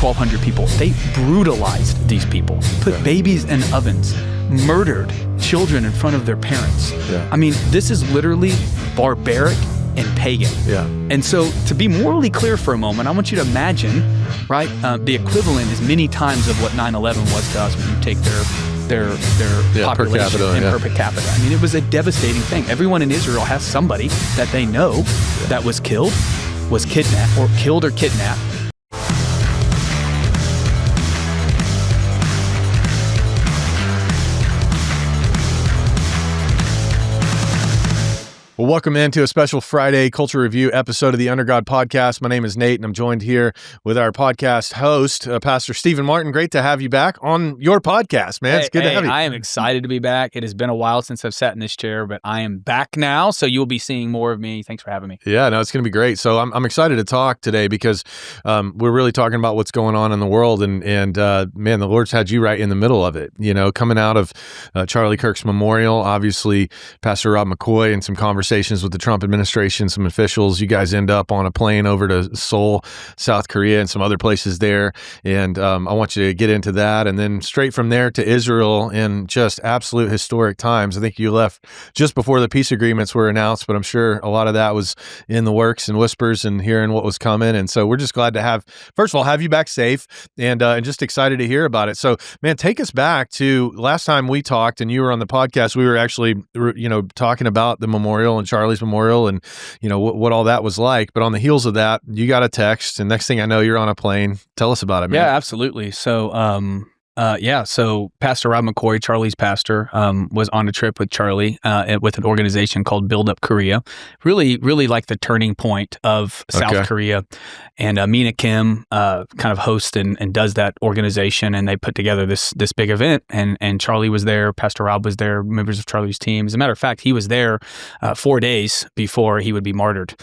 1,200 people. They brutalized these people, put babies in ovens, murdered children in front of their parents. Yeah. I mean, this is literally barbaric and pagan. Yeah. And so to be morally clear for a moment, I want you to imagine, right, the equivalent is many times of what 9/11 was to us when you take their population per capita. I mean, it was a devastating thing. Everyone in Israel has somebody that they know that was killed, was kidnapped, or killed or kidnapped. Well, welcome into a special Friday Culture Review episode of the Under God Podcast. My name is Nate, and I'm joined here with our podcast host, Pastor Stephen Martin. Great to have you back on your podcast, man. It's good to have you. I am excited to be back. It has been a while since I've sat in this chair, but I am back now, so you'll be seeing more of me. Thanks for having me. Yeah, no, it's going to be great. So I'm excited to talk today because we're really talking about what's going on in the world, and man, the Lord's had you right in the middle of it. You know, coming out of Charlie Kirk's memorial, obviously, Pastor Rob McCoy and some conversations with the Trump administration, some officials. You guys end up on a plane over to Seoul, South Korea, and some other places there. And I want you to get into that. And then straight from there to Israel in just absolute historic times. I think you left just before the peace agreements were announced, but I'm sure a lot of that was in the works and whispers and hearing what was coming. And so we're just glad to have, first of all, have you back safe and just excited to hear about it. So, man, take us back to last time we talked and you were on the podcast. We were actually, talking about the memorial and Charlie's memorial and, what all that was like. But on the heels of that, you got a text and next thing I know, you're on a plane. Tell us about it, man. Yeah, absolutely. So, so Pastor Rob McCoy, Charlie's pastor, was on a trip with Charlie with an organization called Build Up Korea. Really, really like the turning point of South Korea. And Mina Kim kind of hosts and does that organization, and they put together this big event. And Charlie was there, Pastor Rob was there, members of Charlie's team. As a matter of fact, he was there 4 days before he would be martyred.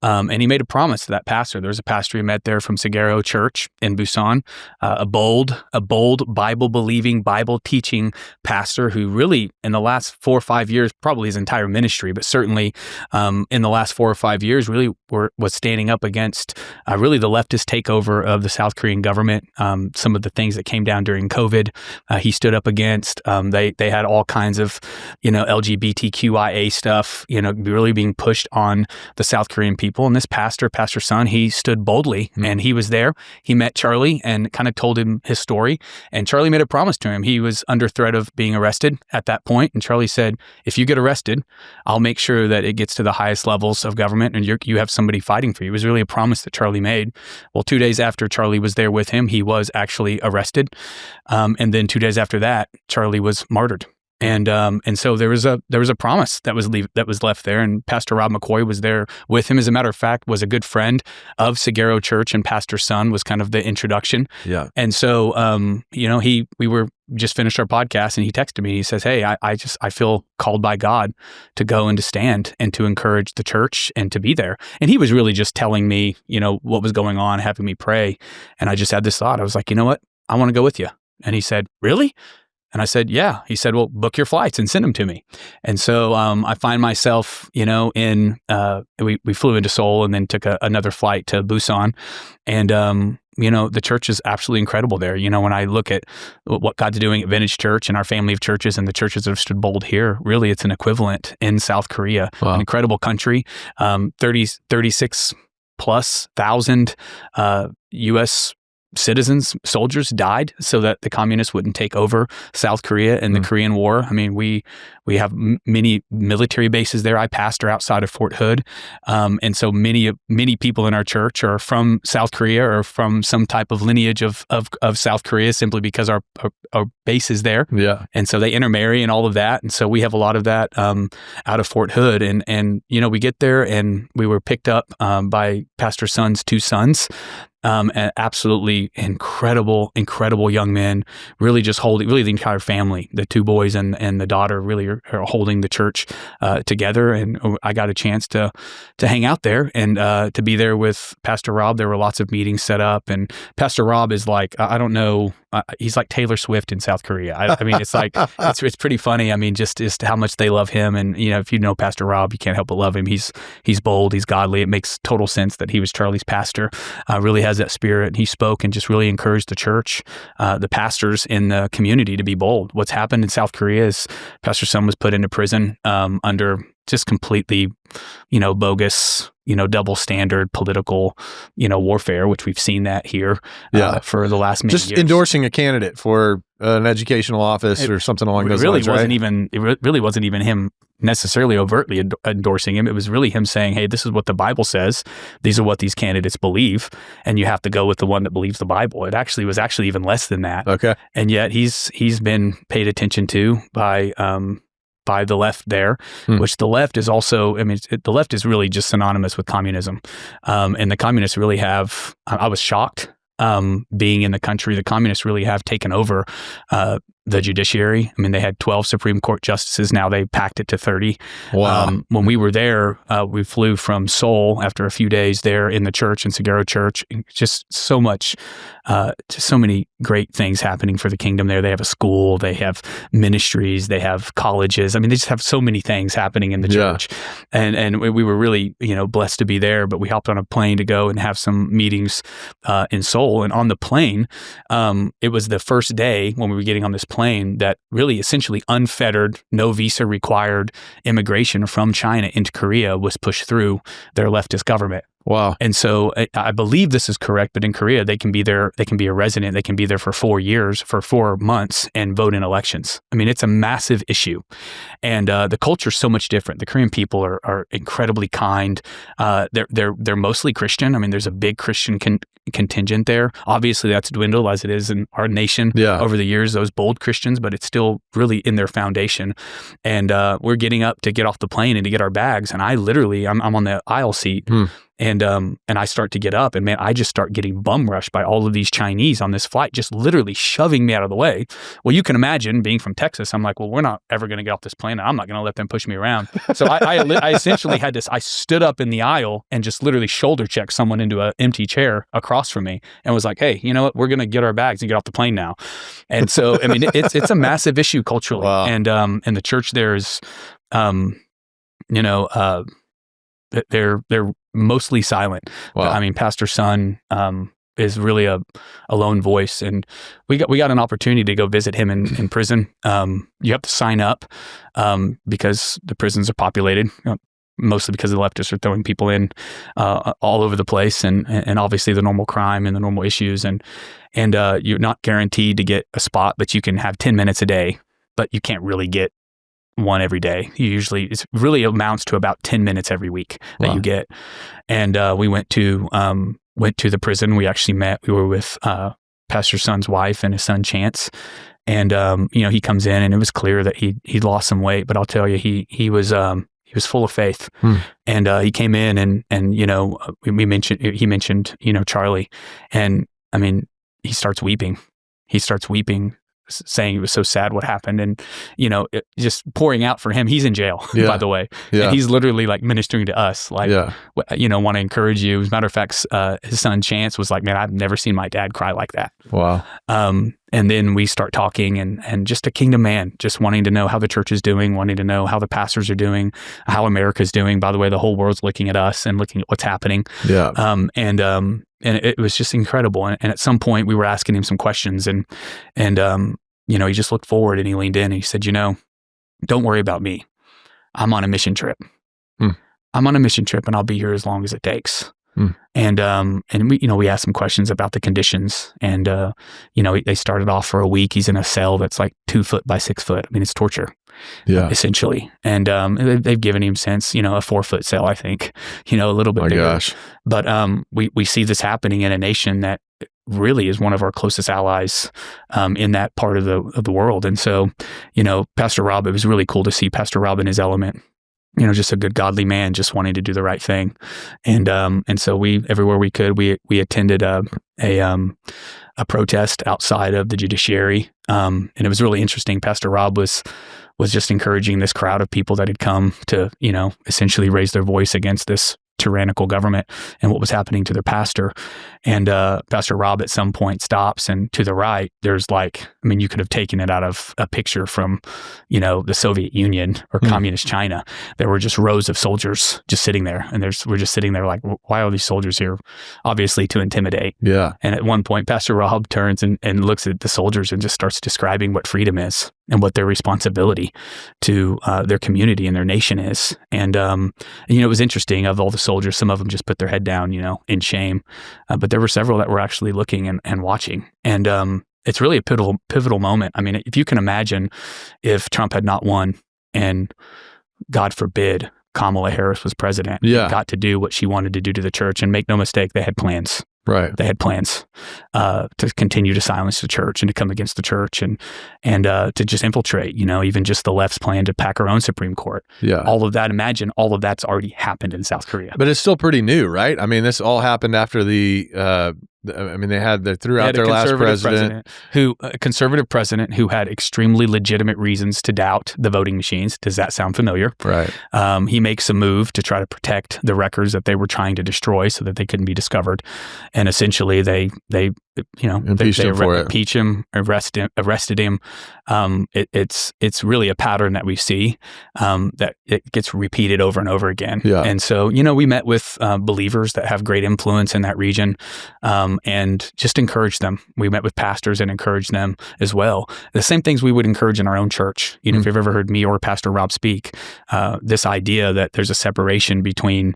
And he made a promise to that pastor. There was a pastor he met there from Seoul Church in Busan, a bold Bible-believing, Bible-teaching pastor who really, in the last 4 or 5 years, probably his entire ministry, but certainly in the last 4 or 5 years, really was standing up against really the leftist takeover of the South Korean government. Some of the things that came down during COVID, he stood up against. They had all kinds of, LGBTQIA stuff, really being pushed on the South Korean people. And this Pastor Sun, he stood boldly and he was there. He met Charlie and kind of told him his story. And Charlie made a promise to him. He was under threat of being arrested at that point. And Charlie said, if you get arrested, I'll make sure that it gets to the highest levels of government and you have somebody fighting for you. It was really a promise that Charlie made. Well, 2 days after Charlie was there with him, he was actually arrested. And then 2 days after that, Charlie was martyred. And so there was a promise that was left there, and Pastor Rob McCoy was there with him. As a matter of fact, was a good friend of Seoul Church, and Pastor Sun was kind of the introduction. Yeah. And so we were just finished our podcast, and he texted me. He says, "Hey, I feel called by God to go and to stand and to encourage the church and to be there." And he was really just telling me, what was going on, having me pray. And I just had this thought. I was like, you know what? I want to go with you. And he said, "Really?" And I said, yeah. He said, well, book your flights and send them to me. And so I find myself, we flew into Seoul and then took another flight to Busan. And, the church is absolutely incredible there. When I look at what God's doing at Vintage Church and our family of churches and the churches that have stood bold here, really it's an equivalent in South Korea. Wow. An incredible country, 36 plus thousand U.S. citizens, soldiers died so that the communists wouldn't take over South Korea in the Korean War. I mean, we have many military bases there. I pastor outside of Fort Hood. And so many people in our church are from South Korea or from some type of lineage of South Korea simply because our base is there. Yeah. And so they intermarry and all of that. And so we have a lot of that out of Fort Hood. And we get there and we were picked up by Pastor Sun's 2 sons. And absolutely incredible young men, really just holding, really the entire family, the 2 boys and the daughter really are holding the church together. And I got a chance to hang out there and to be there with Pastor Rob. There were lots of meetings set up, and Pastor Rob is like, I don't know he's like Taylor Swift in South Korea. I mean, it's like it's pretty funny. I mean, just how much they love him, and if you know Pastor Rob, you can't help but love him. He's bold, he's godly. It makes total sense that he was Charlie's pastor. Really has that spirit. He spoke and just really encouraged the church, the pastors in the community to be bold. What's happened in South Korea is Pastor Sun was put into prison under just completely, bogus, double standard political, warfare, which we've seen that here for the last many years. Just endorsing a candidate for an educational office or something along those lines, right? It really wasn't even him necessarily overtly endorsing him. It was really him saying, hey, this is what the Bible says. These are what these candidates believe. And you have to go with the one that believes the Bible. It actually was even less than that. Okay. And yet he's been paid attention to by the left there, which the left is also, the left is really just synonymous with communism. And the communists really have, I was shocked being in the country, the communists really have taken over the judiciary. I mean, they had 12 Supreme Court justices. Now they packed it to 30. Wow. When we were there, we flew from Seoul after a few days there in the church, in Sagaro Church. Just so much, just so many great things happening for the kingdom there. They have a school, they have ministries, they have colleges. I mean, they just have so many things happening in the church. And we were really, blessed to be there, but we hopped on a plane to go and have some meetings in Seoul. And on the plane, it was the first day when we were getting on this plane that really essentially unfettered, no visa required immigration from China into Korea was pushed through their leftist government. Wow. And so I believe this is correct, but in Korea, they can be there, they can be a resident, they can be there for 4 years, for 4 months and vote in elections. I mean, it's a massive issue. And the culture is so much different. The Korean people are incredibly kind. They're mostly Christian. I mean, there's a big Christian contingent there. Obviously, that's dwindled as it is in our nation over the years, those bold Christians, but it's still really in their foundation. And we're getting up to get off the plane and to get our bags. And I literally, I'm on the aisle seat. And I start to get up, and man, I just start getting bum rushed by all of these Chinese on this flight, just literally shoving me out of the way. Well, you can imagine being from Texas. I'm like, well, we're not ever going to get off this plane. I'm not going to let them push me around. So I essentially had this. I stood up in the aisle and just literally shoulder checked someone into an empty chair across from me, and was like, hey, you know what? We're going to get our bags and get off the plane now. And so, I mean, it's a massive issue culturally, and the church there is, they're mostly silent. Wow. I mean, Pastor Sun is really a lone voice, and we got an opportunity to go visit him in prison. You have to sign up because the prisons are populated, mostly because the leftists are throwing people in all over the place, and obviously the normal crime and the normal issues, and you're not guaranteed to get a spot, but you can have 10 minutes a day, but you can't really get one every day. It really amounts to about 10 minutes every week that you get. And we went to the prison. We actually met. We were with Pastor Sun's wife and his son Chance. And he comes in, and it was clear that he lost some weight. But I'll tell you, he was full of faith. And he came in, and he mentioned Charlie, and I mean, he starts weeping. Saying it was so sad what happened, and just pouring out for him. He's in jail, by the way, and he's literally like ministering to us, like want to encourage you. As a matter of fact, his son Chance was like, man, I've never seen my dad cry like that. Wow. And then we start talking, and just a kingdom man, just wanting to know how the church is doing, wanting to know how the pastors are doing, how America's doing. By the way, the whole world's looking at us and looking at what's happening. And it was just incredible. And at some point, we were asking him some questions, and he just looked forward and he leaned in and he said, don't worry about me. I'm on a mission trip. I'm on a mission trip, and I'll be here as long as it takes. And we asked some questions about the conditions, and they started off for a week. He's in a cell that's like 2 foot by 6 foot. I mean, it's torture, essentially. And they've given him since a 4-foot cell, I think, a little bit bigger. Gosh. But we see this happening in a nation that really is one of our closest allies in that part of the world. And so, Pastor Rob, it was really cool to see Pastor Rob in his element. Just a good godly man, just wanting to do the right thing, and so we, everywhere we could, we attended a protest outside of the judiciary, and it was really interesting. Pastor Rob was just encouraging this crowd of people that had come to essentially raise their voice against this tyrannical government and what was happening to their pastor, And Pastor Rob at some point stops, and to the right, there's you could have taken it out of a picture from, the Soviet Union or communist China. There were just rows of soldiers just sitting there, and we're just sitting there like, why are these soldiers here? Obviously to intimidate. Yeah. And at one point, Pastor Rob turns and looks at the soldiers and just starts describing what freedom is and what their responsibility to their community and their nation is. And, it was interesting. Of all the soldiers, some of them just put their head down, in shame. But there were several that were actually looking and watching. And it's really a pivotal moment. I mean, if you can imagine if Trump had not won and, God forbid, Kamala Harris was president, got to do what she wanted to do to the church. And make no mistake, they had plans. Right. They had plans to continue to silence the church and to come against the church and to just infiltrate, even just the left's plan to pack our own Supreme Court. Yeah. All of that, imagine all of that's already happened in South Korea. But it's still pretty new, right? I mean, this all happened after they threw out their last president. A conservative president who had extremely legitimate reasons to doubt the voting machines. Does that sound familiar? Right. He makes a move to try to protect the records that they were trying to destroy so that they couldn't be discovered. And essentially they impeached him, arrested him. It's really a pattern that we see that it gets repeated over and over again. Yeah. And so, we met with believers that have great influence in that region and just encouraged them. We met with pastors and encouraged them as well. The same things we would encourage in our own church. If you've ever heard me or Pastor Rob speak, this idea that there's a separation between,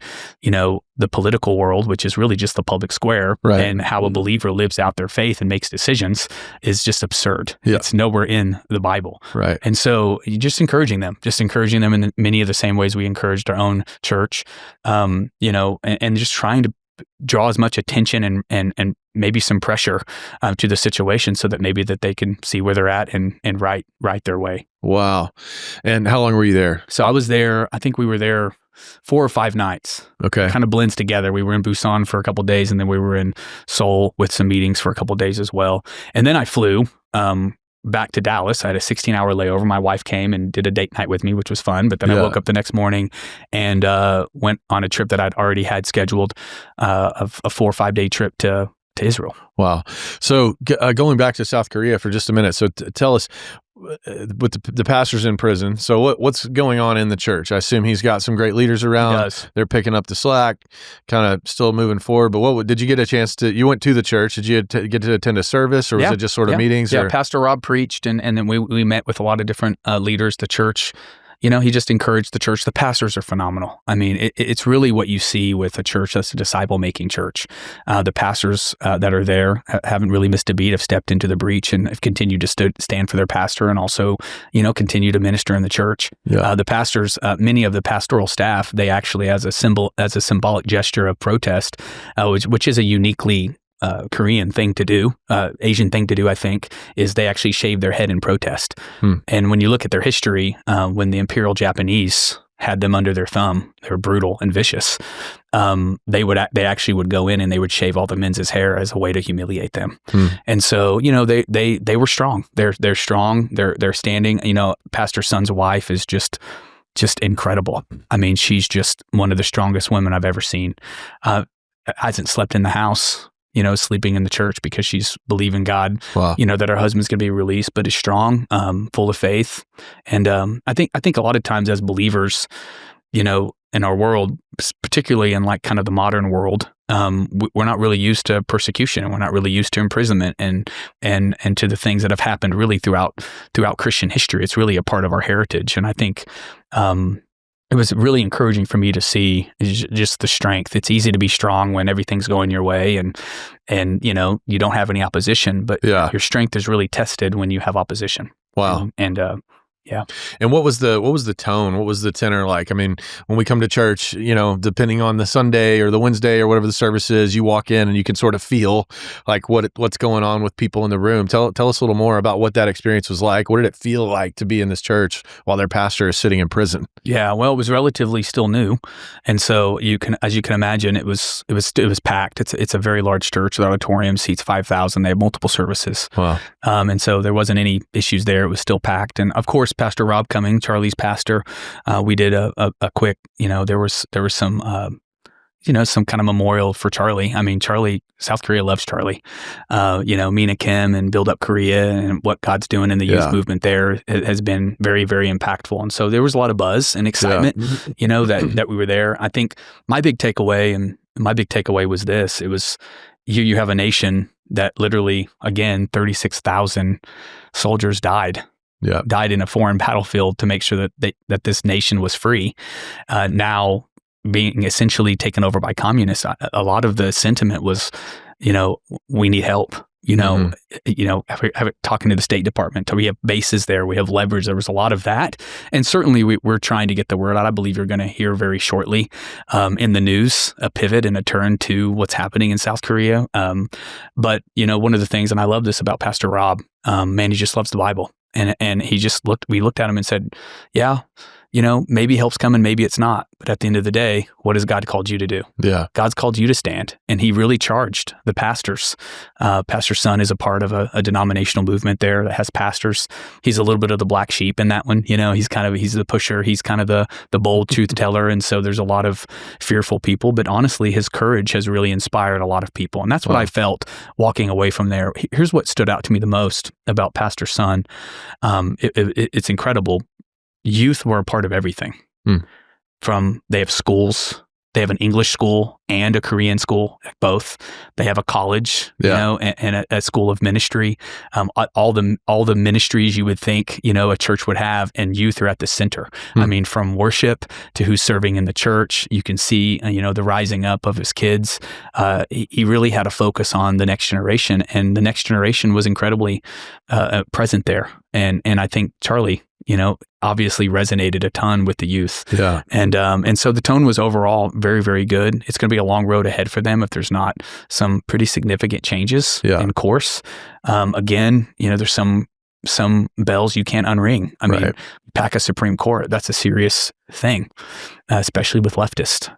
the political world, which is really just the public square, right, and how a believer lives out their faith and makes decisions is just absurd. Yeah. It's nowhere in the Bible. Right. And so you're just encouraging them in many of the same ways we encouraged our own church, and just trying to draw as much attention and maybe some pressure to the situation so that maybe that they can see where they're at and right their way. Wow. And how long were you there? So I was there, I think we were there 4 or 5 nights. Okay. Kind of blends together. We were in Busan for a couple of days, and then we were in Seoul with some meetings for a couple of days as well. And then I flew back to Dallas. I had a 16-hour layover. My wife came and did a date night with me, which was fun. But then I woke up the next morning and went on a trip that I'd already had scheduled, a 4 or 5 day trip to Israel. Wow. So going back to South Korea for just a minute. So tell us, with the pastor's in prison. So what's going on in the church? I assume he's got some great leaders around. He does. They're picking up the slack, kind of still moving forward. But what did you get a chance to? You went to the church. Did you get to attend a service, or was it just sort of meetings? Yeah, or? Pastor Rob preached, and then we met with a lot of different leaders. The church. He just encouraged the church. The pastors are phenomenal. I mean, it's really what you see with a church that's a disciple-making church. The pastors that are there haven't really missed a beat, have stepped into the breach and have continued to stand for their pastor and also, continue to minister in the church. Yeah. The pastors, many of the pastoral staff, they actually, as a symbolic gesture of protest, which is a uniquely Korean thing to do, Asian thing to do, I think, is they actually shave their head in protest. And when you look at their history, when the Imperial Japanese had them under their thumb, they were brutal and vicious. They actually would go in and they would shave all the men's hair as a way to humiliate them. And so, they were strong. They're strong. They're standing. Pastor Sun's wife is just incredible. I mean, she's just one of the strongest women I've ever seen. Hasn't slept in the house, sleeping in the church because she's believing God, wow, that her husband's going to be released, but is strong, full of faith. And I think a lot of times as believers, in our world, particularly in like kind of the modern world, we're not really used to persecution, and we're not really used to imprisonment and to the things that have happened really throughout Christian history. It's really a part of our heritage. And I think it was really encouraging for me to see just the strength. It's easy to be strong when everything's going your way and you don't have any opposition, but your strength is really tested when you have opposition. Wow. And yeah. And what was the tone? What was the tenor like? I mean, when we come to church, depending on the Sunday or the Wednesday or whatever the service is, you walk in and you can sort of feel like what's going on with people in the room. Tell us a little more about what that experience was like. What did it feel like to be in this church while their pastor is sitting in prison? Yeah, well, it was relatively still new, and so as you can imagine, it was packed. It's a very large church. The auditorium seats 5,000. They have multiple services. Wow. And so there wasn't any issues there. It was still packed, and of course, Pastor Rob Cumming, Charlie's pastor, we did a quick, there was some some kind of memorial for Charlie. I mean, South Korea loves Charlie. Mina Kim and Build Up Korea and what God's doing in the youth movement there has been very, very impactful. And so there was a lot of buzz and excitement, that we were there. I think my big takeaway was this. It was you have a nation that literally, again, 36,000 soldiers died in a foreign battlefield to make sure that this nation was free. Now being essentially taken over by communists, a lot of the sentiment was, we need help. Talking to the State Department, we have bases there, we have leverage. There was a lot of that, and certainly we're trying to get the word out. I believe you're going to hear very shortly in the news a pivot and a turn to what's happening in South Korea. But one of the things, and I love this about Pastor Rob, man, he just loves the Bible, and we looked at him and said, yeah. Maybe help's coming, maybe it's not. But at the end of the day, what has God called you to do? Yeah. God's called you to stand. And he really charged the pastors. Pastor Son is a part of a denominational movement there that has pastors. He's a little bit of the black sheep in that one. He's the pusher. He's kind of the bold truth teller. And so there's a lot of fearful people. But honestly, his courage has really inspired a lot of people. And that's what I felt walking away from there. Here's what stood out to me the most about Pastor Son. It's incredible. Youth were a part of everything. They have schools, they have an English school and a Korean school, both. They have a college, and a school of ministry. All the ministries you would think, a church would have, and youth are at the center. I mean, from worship to who's serving in the church, you can see, the rising up of his kids. He really had a focus on the next generation, and the next generation was incredibly present there. And I think Charlie, obviously resonated a ton with the youth. Yeah. And so the tone was overall very, very good. It's going to be a long road ahead for them if there's not some pretty significant changes in course. Again, there's some bells you can't unring. I mean, pack a Supreme Court, that's a serious thing, especially with leftists.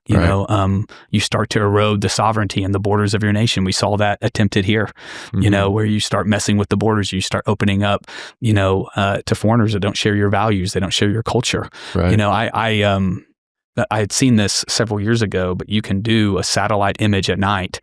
You start to erode the sovereignty and the borders of your nation. We saw that attempted here, where you start messing with the borders, you start opening up, to foreigners that don't share your values, they don't share your culture. I had seen this several years ago, but you can do a satellite image at night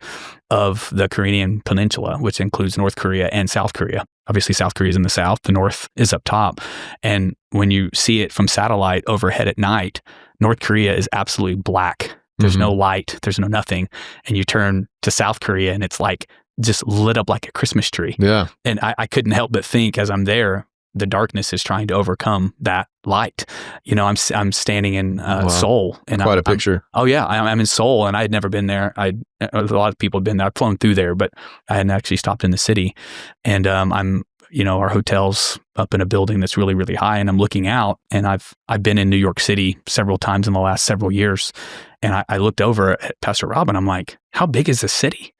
of the Korean peninsula, which includes North Korea and South Korea. Obviously, South Korea is in the south, the north is up top. And when you see it from satellite overhead at night, North Korea is absolutely black. There's no light, there's no nothing. And you turn to South Korea and it's like just lit up like a Christmas tree. Yeah. And I couldn't help but think as I'm there, the darkness is trying to overcome that light. I'm standing in Seoul, and quite a picture. I'm in Seoul, and I had never been there. A lot of people had been there. I've flown through there, but I hadn't actually stopped in the city. And I'm, our hotel's up in a building that's really, really high, and I'm looking out. And I've been in New York City several times in the last several years, and I looked over at Pastor Rob, and I'm like, how big is this city?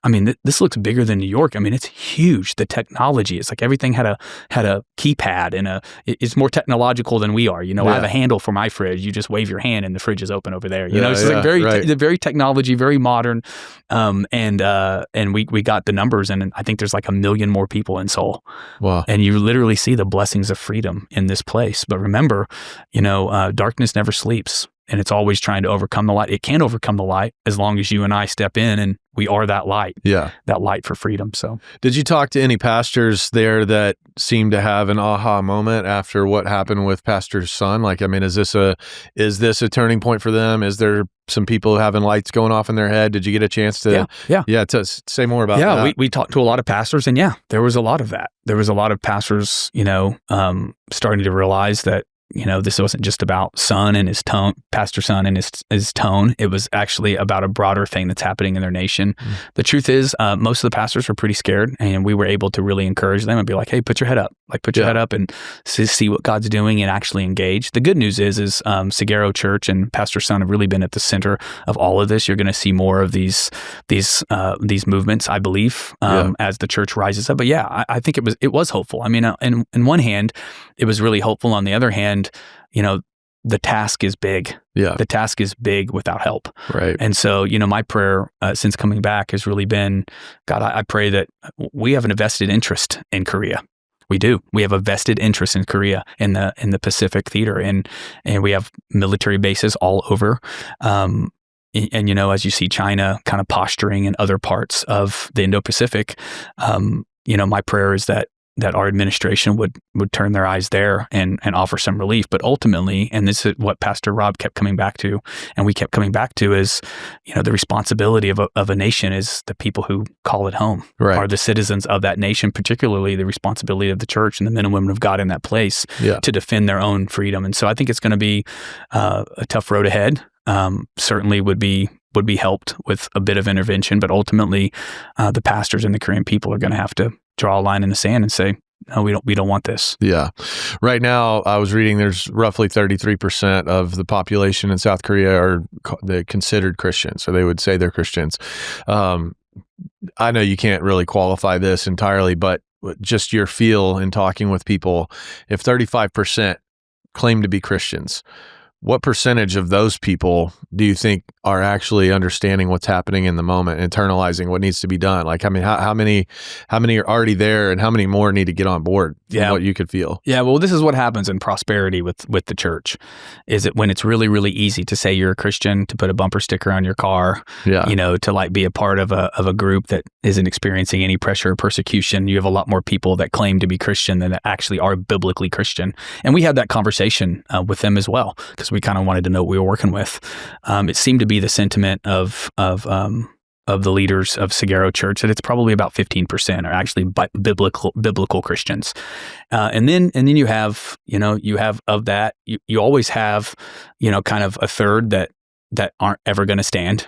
I mean, this looks bigger than New York. I mean, it's huge. The technology, it's like everything had a keypad and it's more technological than we are. I have a handle for my fridge. You just wave your hand and the fridge is open over there. It's like very technology, very modern. And we got the numbers, and I think there's like 1 million more people in Seoul. Wow. And you literally see the blessings of freedom in this place. But remember, darkness never sleeps. And it's always trying to overcome the light. It can't overcome the light as long as you and I step in and we are that light. Yeah. That light for freedom. So, did you talk to any pastors there that seemed to have an aha moment after what happened with Pastor's son? Like, I mean, is this a turning point for them? Is there some people having lights going off in their head? Did you get a chance to to say more about that? Yeah, we talked to a lot of pastors, and there was a lot of that. There was a lot of pastors, starting to realize that this wasn't just about Son and his tone, Pastor Son and his tone. It was actually about a broader thing that's happening in their nation. The truth is, most of the pastors were pretty scared, and we were able to really encourage them and be like, hey, put your head up. Like, put your head up and see what God's doing and actually engage. The good news is Seguro Church and Pastor Son have really been at the center of all of this. You're going to see more of these movements, I believe, as the church rises up. But I think it was hopeful. I mean, in one hand, it was really hopeful. On the other hand, the task is big. Yeah. The task is big without help. Right. And so, my prayer since coming back has really been, God, I pray that we have an vested interest in Korea. We do. We have a vested interest in Korea, in the Pacific theater, and we have military bases all over. and as you see China kind of posturing in other parts of the Indo-Pacific, my prayer is that our administration would turn their eyes there and offer some relief. But ultimately, and this is what Pastor Rob kept coming back to, and we kept coming back to, is, the responsibility of a nation is the people who call it home, are the citizens of that nation, particularly the responsibility of the church and the men and women of God in that place to defend their own freedom. And so I think it's going to be a tough road ahead. Certainly would be helped with a bit of intervention, but ultimately the pastors and the Korean people are going to have to draw a line in the sand and say, no, we don't want this. Yeah. Right now, I was reading there's roughly 33% of the population in South Korea are considered Christians, so they would say they're Christians. I know you can't really qualify this entirely, but just your feel in talking with people, if 35% claim to be Christians, what percentage of those people do you think are actually understanding what's happening in the moment, internalizing what needs to be done? Like, I mean, how many are already there, and how many more need to get on board? Yeah, what you could feel. Yeah, well, this is what happens in prosperity with the church, is that when it's really, really easy to say you're a Christian, to put a bumper sticker on your car, to like be a part of a group that isn't experiencing any pressure or persecution, you have a lot more people that claim to be Christian than that actually are biblically Christian. And we had that conversation with them as well, because we kind of wanted to know what we were working with. It seemed to be the sentiment of the leaders of Sagero Church that it's probably about 15% are actually biblical Christians, and then you have of that you always have kind of a third that aren't ever going to stand.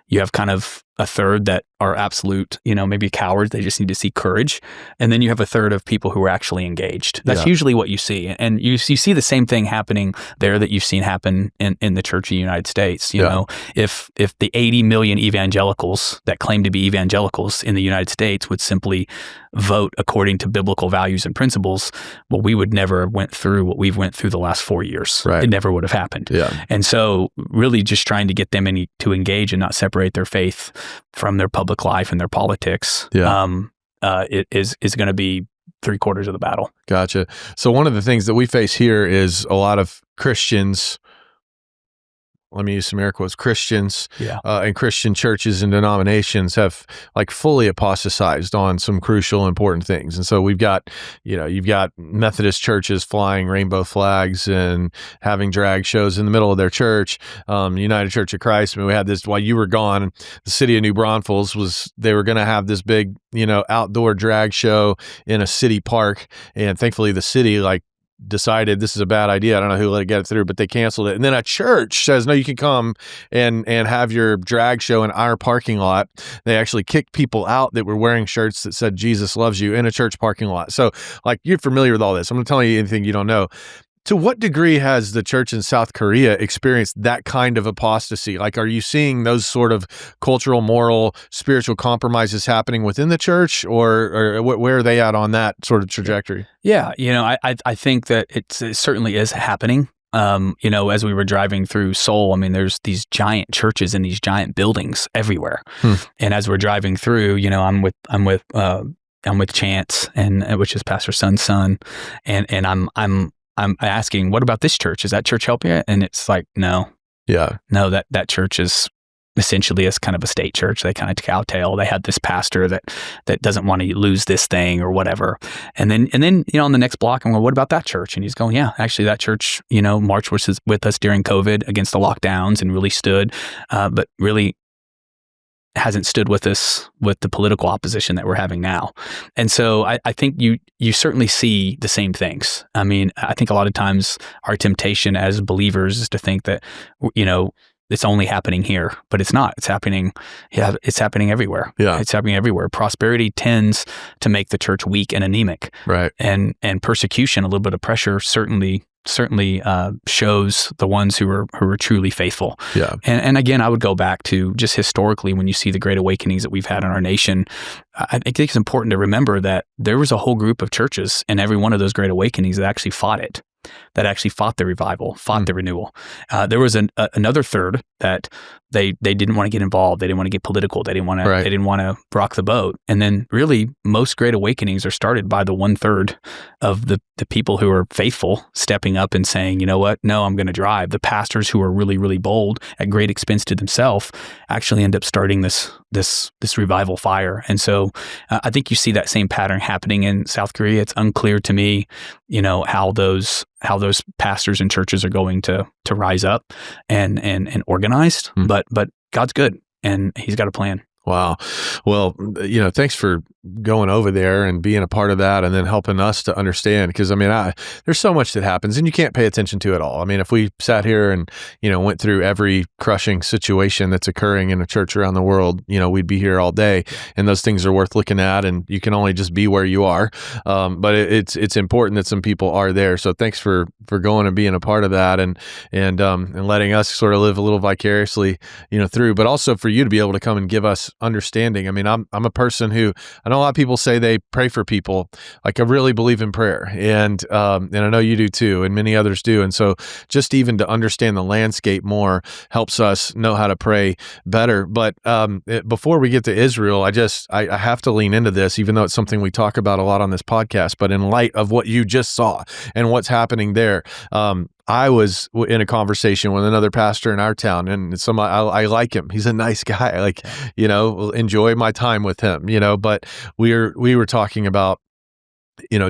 You have kind of a third that are absolute, maybe cowards. They just need to see courage. And then you have a third of people who are actually engaged. That's usually what you see. And you see the same thing happening there that you've seen happen in the Church of the United States. You know, if the 80 million evangelicals that claim to be evangelicals in the United States would simply vote according to biblical values and principles, well, we would never have went through what we've went through the last 4 years. Right. It never would have happened. Yeah. And so really just trying to get them to engage and not separate their faith from their public life and their politics, it is going to be 3/4 of the battle. Gotcha. So one of the things that we face here is a lot of Christians, let me use some air quotes, Christians and Christian churches and denominations have like fully apostatized on some crucial, important things. And so we've got, you've got Methodist churches flying rainbow flags and having drag shows in the middle of their church. United Church of Christ, I mean, we had this while you were gone, the city of New Braunfels they were going to have this big, outdoor drag show in a city park. And thankfully the city decided this is a bad idea. I don't know who let it get through, but they canceled it. And then a church says, no, you can come and have your drag show in our parking lot. They actually kicked people out that were wearing shirts that said Jesus loves you in a church parking lot. So you're familiar with all this. I'm not telling you anything you don't know. To what degree has the church in South Korea experienced that kind of apostasy? Are you seeing those sort of cultural, moral, spiritual compromises happening within the church, or where are they at on that sort of trajectory? Yeah, I think that it certainly is happening. As we were driving through Seoul, I mean, there's these giant churches and these giant buildings everywhere. And as we're driving through, I'm with Chance, and which is Pastor Sun's son, and I'm asking, what about this church? Is that church helping you? And it's like, no. Yeah. No, that church is essentially is kind of a state church. They kind of cowtail. They had this pastor that doesn't want to lose this thing or whatever. And then on the next block, I'm going, what about that church? And he's going, yeah, actually that church, marched with us during COVID against the lockdowns and really stood, but really hasn't stood with us with the political opposition that we're having now. And so I think you certainly see the same things. I mean, I think a lot of times our temptation as believers is to think that, it's only happening here, but it's not. It's happening. Yeah, it's happening everywhere. Yeah, it's happening everywhere. Prosperity tends to make the church weak and anemic. Right. And persecution, a little bit of pressure, certainly shows the ones who are truly faithful. Yeah. And again, I would go back to just historically, when you see the great awakenings that we've had in our nation, I think it's important to remember that there was a whole group of churches in every one of those great awakenings that actually fought it, that actually fought the revival, fought the renewal. There was another third that they didn't want to get involved. They didn't want to get political. They didn't want to. Right. They didn't want to rock the boat. And then, really, most great awakenings are started by the 1/3 of the people who are faithful stepping up and saying, you know what? No, I'm going to drive. The pastors who are really, really bold at great expense to themselves actually end up starting this revival fire. And so, I think you see that same pattern happening in South Korea. It's unclear to me, how those pastors and churches are going to rise up and organized. But God's good, and He's got a plan. Wow. Well, thanks for going over there and being a part of that, and then helping us to understand. Because there's so much that happens, and you can't pay attention to it all. If we sat here and went through every crushing situation that's occurring in a church around the world, we'd be here all day. And those things are worth looking at, and you can only just be where you are. But it's important that some people are there. So thanks for going and being a part of that, and letting us sort of live a little vicariously, through. But also for you to be able to come and give us understanding. I'm a person who, I know a lot of people say they pray for people. Like, I really believe in prayer, and I know you do too, and many others do. And so just even to understand the landscape more helps us know how to pray better. But before we get to Israel, I have to lean into this, even though it's something we talk about a lot on this podcast. But in light of what you just saw and what's happening there, I was in a conversation with another pastor in our town, and I like him. He's a nice guy. Enjoy my time with him. But we were talking about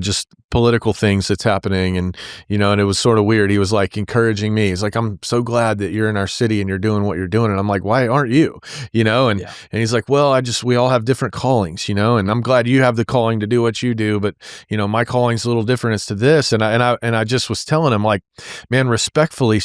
just political things that's happening, and and it was sort of weird. He was like encouraging me. He's like, "I'm so glad that you're in our city and you're doing what you're doing." And I'm like, "Why aren't you?" And he's like, "Well, we all have different callings, and I'm glad you have the calling to do what you do, but my calling's a little different as to this." And I just was telling him, like, man, respectfully,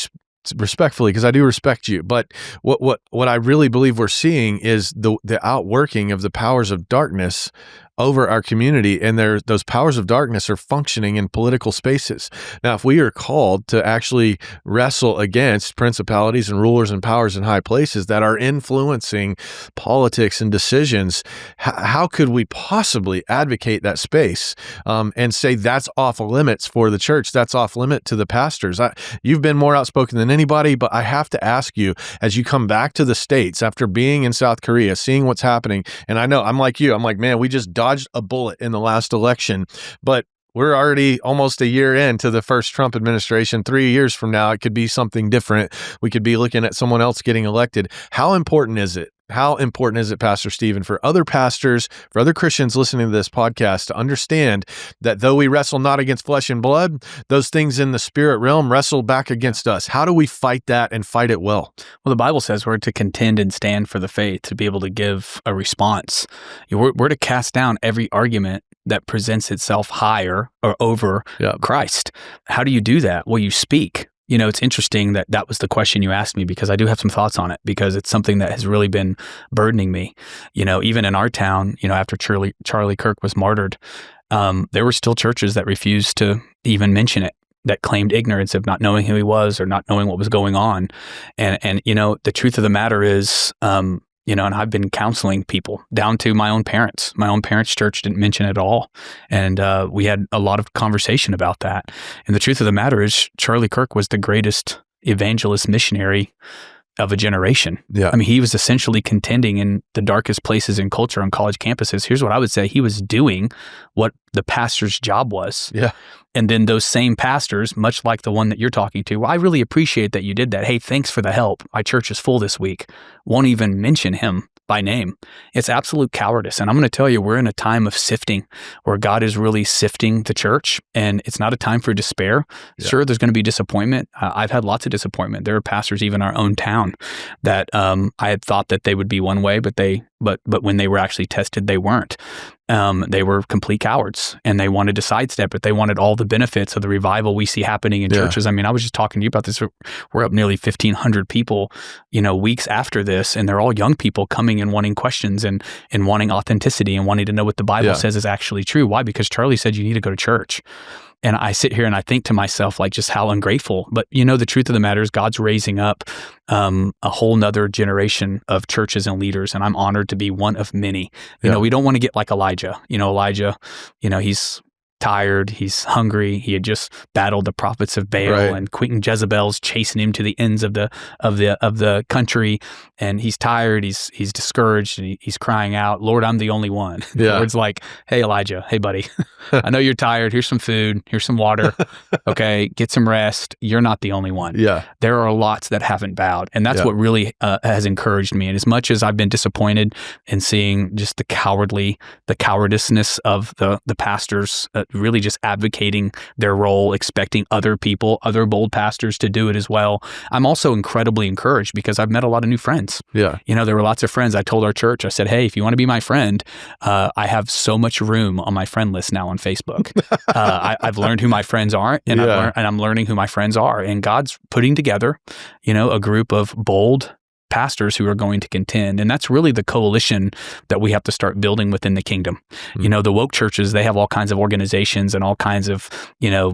because I do respect you, but what I really believe we're seeing is the outworking of the powers of darkness over our community, and those powers of darkness are functioning in political spaces. Now, if we are called to actually wrestle against principalities and rulers and powers in high places that are influencing politics and decisions, how could we possibly advocate that space and say that's off limits for the church, that's off limit to the pastors? You've been more outspoken than anybody, but I have to ask you, as you come back to the States after being in South Korea, seeing what's happening, and I know I'm like you, I'm like, man, we just dodged a bullet in the last election, but we're already almost a year into the first Trump administration. 3 years from now, it could be something different. We could be looking at someone else getting elected. How important is it? How important is it, Pastor Stephen, for other pastors, for other Christians listening to this podcast to understand that though we wrestle not against flesh and blood, those things in the spirit realm wrestle back against us? How do we fight that and fight it well? Well, the Bible says we're to contend and stand for the faith, to be able to give a response. We're to cast down every argument that presents itself higher or over Christ. How do you do that? Well, you speak. It's interesting that was the question you asked me, because I do have some thoughts on it, because it's something that has really been burdening me. Even in our town, after Charlie Kirk was martyred, there were still churches that refused to even mention it, that claimed ignorance of not knowing who he was or not knowing what was going on. And the truth of the matter is, and I've been counseling people down to my own parents. My own parents' church didn't mention it at all. And we had a lot of conversation about that. And the truth of the matter is, Charlie Kirk was the greatest evangelist missionary of a generation. Yeah. He was essentially contending in the darkest places in culture on college campuses. Here's what I would say. He was doing what the pastor's job was. Yeah. And then those same pastors, much like the one that you're talking to, well, I really appreciate that you did that. Hey, thanks for the help. My church is full this week. Won't even mention him by name. It's absolute cowardice. And I'm going to tell you, we're in a time of sifting, where God is really sifting the church, and it's not a time for despair. Yeah. Sure, there's going to be disappointment. I've had lots of disappointment. There are pastors, even in our own town, that I had thought that they would be one way, but when they were actually tested, they weren't. They were complete cowards, and they wanted to sidestep it. They wanted all the benefits of the revival we see happening in churches. I was just talking to you about this. We're up nearly 1,500 people, weeks after this, and they're all young people coming and wanting questions and wanting authenticity and wanting to know what the Bible says is actually true. Why? Because Charlie said you need to go to church. And I sit here and I think to myself, like, just how ungrateful. But the truth of the matter is, God's raising up a whole nother generation of churches and leaders, and I'm honored to be one of many. We don't want to get like Elijah. Elijah, he's tired. He's hungry. He had just battled the prophets of Baal, Right. and Queen Jezebel's chasing him to the ends of the country. And he's tired. He's discouraged, and he's crying out, "Lord, I'm the only one." The Yeah. Lord's like, "Hey, Elijah, hey, buddy, I know you're tired. Here's some food. Here's some water. Okay, get some rest. You're not the only one. Yeah. There are lots that haven't bowed." And that's Yeah. what really has encouraged me. And as much as I've been disappointed in seeing just the cowardiceness of the pastors really just advocating their role, expecting other bold pastors to do it as well, I'm also incredibly encouraged because I've met a lot of new friends. Yeah. There were lots of friends. I told our church, I said, "Hey, if you want to be my friend, I have so much room on my friend list now on Facebook." I've learned who my friends are, and I'm learning who my friends are. And God's putting together, a group of bold pastors who are going to contend. And that's really the coalition that we have to start building within the kingdom. Mm-hmm. The woke churches, they have all kinds of organizations and all kinds of,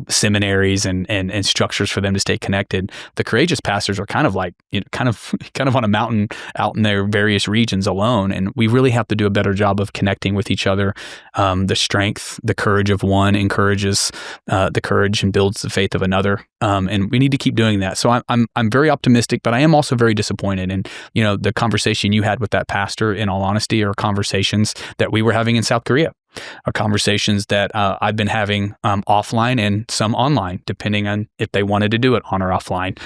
seminaries and structures for them to stay connected. The courageous pastors are kind of like, kind of on a mountain out in their various regions alone. And we really have to do a better job of connecting with each other. The strength, the courage of one encourages the courage and builds the faith of another. And we need to keep doing that. So I'm very optimistic, but I am also very disappointed. And the conversation you had with that pastor, in all honesty, are conversations that we were having in South Korea, are conversations that I've been having offline and some online, depending on if they wanted to do it on or offline,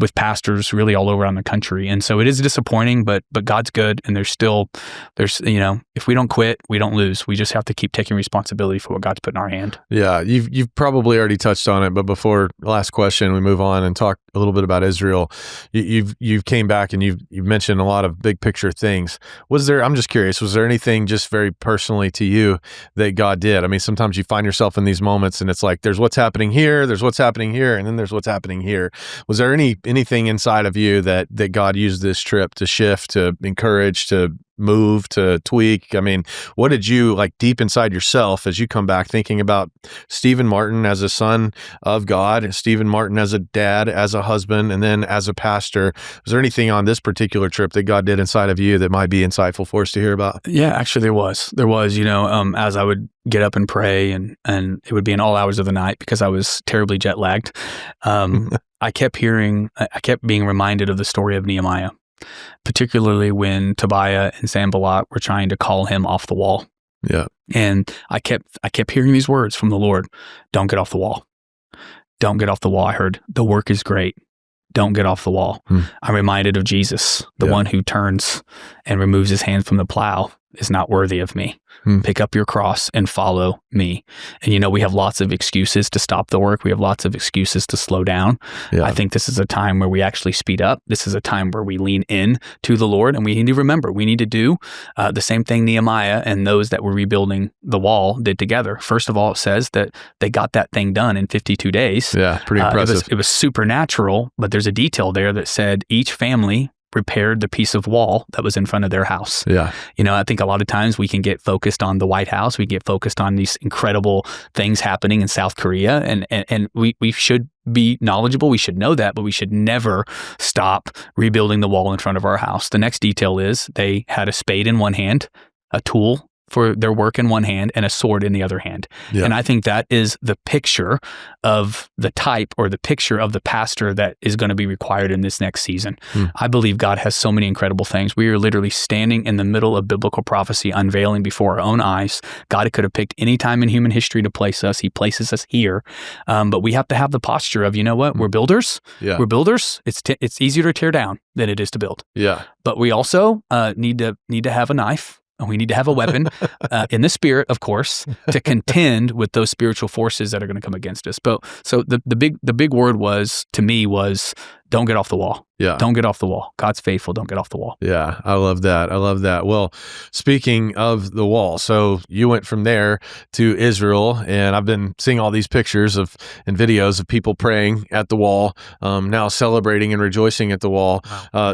with pastors really all over around the country. And so it is disappointing, but God's good. And there's if we don't quit, we don't lose. We just have to keep taking responsibility for what God's put in our hand. Yeah, you've probably already touched on it, but before last question, we move on and talk a little bit about Israel. You've came back and you've mentioned a lot of big picture things. I'm just curious, was there anything just very personally to you that God did? I mean, sometimes you find yourself in these moments and it's like, there's what's happening here, there's what's happening here, and then there's what's happening here. Was there anything inside of you that God used this trip to shift, to encourage, to move, to tweak? I mean, what did you, like, deep inside yourself as you come back thinking about Stephen Martin as a son of God, Stephen Martin as a dad, as a husband, and then as a pastor? Was there anything on this particular trip that God did inside of you that might be insightful for us to hear about? Yeah, actually there was, as I would get up and pray, and it would be in all hours of the night because I was terribly jet lagged. I kept being reminded of the story of Nehemiah, particularly when Tobiah and Sanballat were trying to call him off the wall. Yeah. And I kept hearing these words from the Lord: "Don't get off the wall. Don't get off the wall." I heard, "The work is great. Don't get off the wall." I'm reminded of Jesus, the one who turns and removes his hand from the plow is not worthy of me. Pick up your cross and follow me. And we have lots of excuses to stop the work. We have lots of excuses to slow down. Yeah. I think this is a time where we actually speed up. This is a time where we lean in to the Lord, and we need to remember, we need to do the same thing Nehemiah and those that were rebuilding the wall did together. First of all, it says that they got that thing done in 52 days. Yeah, pretty impressive. It was supernatural, but there's a detail there that said each family repaired the piece of wall that was in front of their house. Yeah. I think a lot of times we can get focused on the White House. We get focused on these incredible things happening in South Korea, and we should be knowledgeable. We should know that, but we should never stop rebuilding the wall in front of our house. The next detail is they had a spade in one hand, a tool for their work in one hand, and a sword in the other hand. Yeah. And I think that is the picture of the type, or the picture of the pastor that is going to be required in this next season. I believe God has so many incredible things. We are literally standing in the middle of biblical prophecy, unveiling before our own eyes. God could have picked any time in human history to place us. He places us here. But we have to have the posture of, we're builders. Yeah. We're builders. It's easier to tear down than it is to build. Yeah. But we also need to have a knife. And we need to have a weapon in the spirit, of course, to contend with those spiritual forces that are going to come against us. But so the big word was, to me, was don't get off the wall. Yeah. Don't get off the wall. God's faithful. Don't get off the wall. Yeah. I love that. Well, speaking of the wall, so you went from there to Israel, and I've been seeing all these pictures and videos of people praying at the wall, now celebrating and rejoicing at the wall.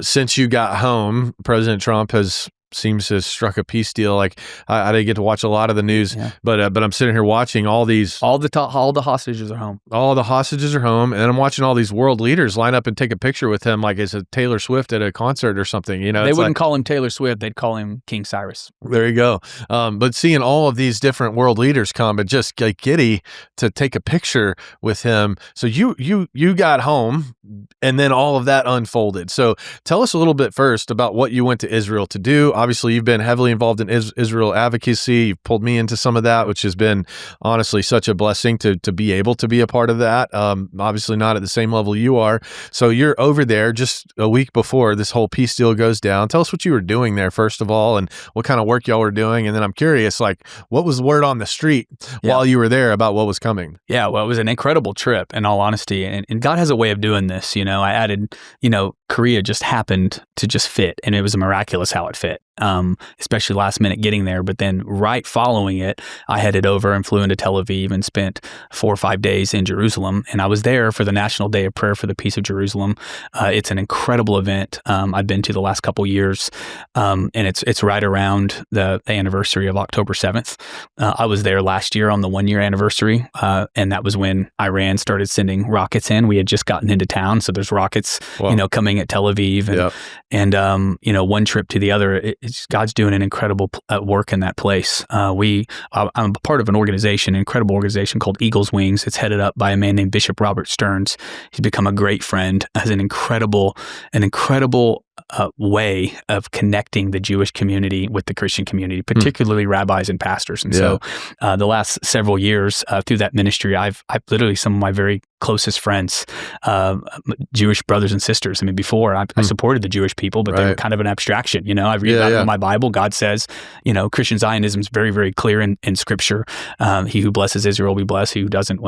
Since you got home, President Trump has seems to have struck a peace deal. Like I didn't get to watch a lot of the news, but I'm sitting here watching all the hostages are home. All the hostages are home, and then I'm watching all these world leaders line up and take a picture with him, like it's a Taylor Swift at a concert or something. You know, they wouldn't call him Taylor Swift; they'd call him King Cyrus. There you go. But seeing all of these different world leaders come and just get giddy to take a picture with him. So you got home, and then all of that unfolded. So tell us a little bit first about what you went to Israel to do. Obviously, you've been heavily involved in Israel advocacy. You've pulled me into some of that, which has been honestly such a blessing to be able to be a part of that. Obviously not at the same level you are. So you're over there just a week before this whole peace deal goes down. Tell us what you were doing there, first of all, and what kind of work y'all were doing. And then I'm curious, like, what was the word on the street while you were there about what was coming? Yeah, well, it was an incredible trip, in all honesty. And God has a way of doing this. You know, I added, Korea just happened to just fit, and it was miraculous how it fit. Especially last minute getting there. But then right following it, I headed over and flew into Tel Aviv and spent 4 or 5 days in Jerusalem. And I was there for the National Day of Prayer for the Peace of Jerusalem. It's an incredible event. I've been to the last couple years, and it's right around the anniversary of October 7th. I was there last year on the 1-year anniversary, and that was when Iran started sending rockets in. We had just gotten into town, so there's rockets, coming at Tel Aviv, and one trip to the other. God's doing an incredible work in that place. I'm a part of an incredible organization called Eagle's Wings. It's headed up by a man named Bishop Robert Stearns. He's become a great friend, has an incredible way of connecting the Jewish community with the Christian community, particularly rabbis and pastors. And so the last several years through that ministry, I've literally some of my very closest friends, Jewish brothers and sisters. I mean, before I supported the Jewish people, but they were kind of an abstraction. I read about it in my Bible. God says, Christian Zionism is very, very clear in Scripture. He who blesses Israel will be blessed. He who doesn't,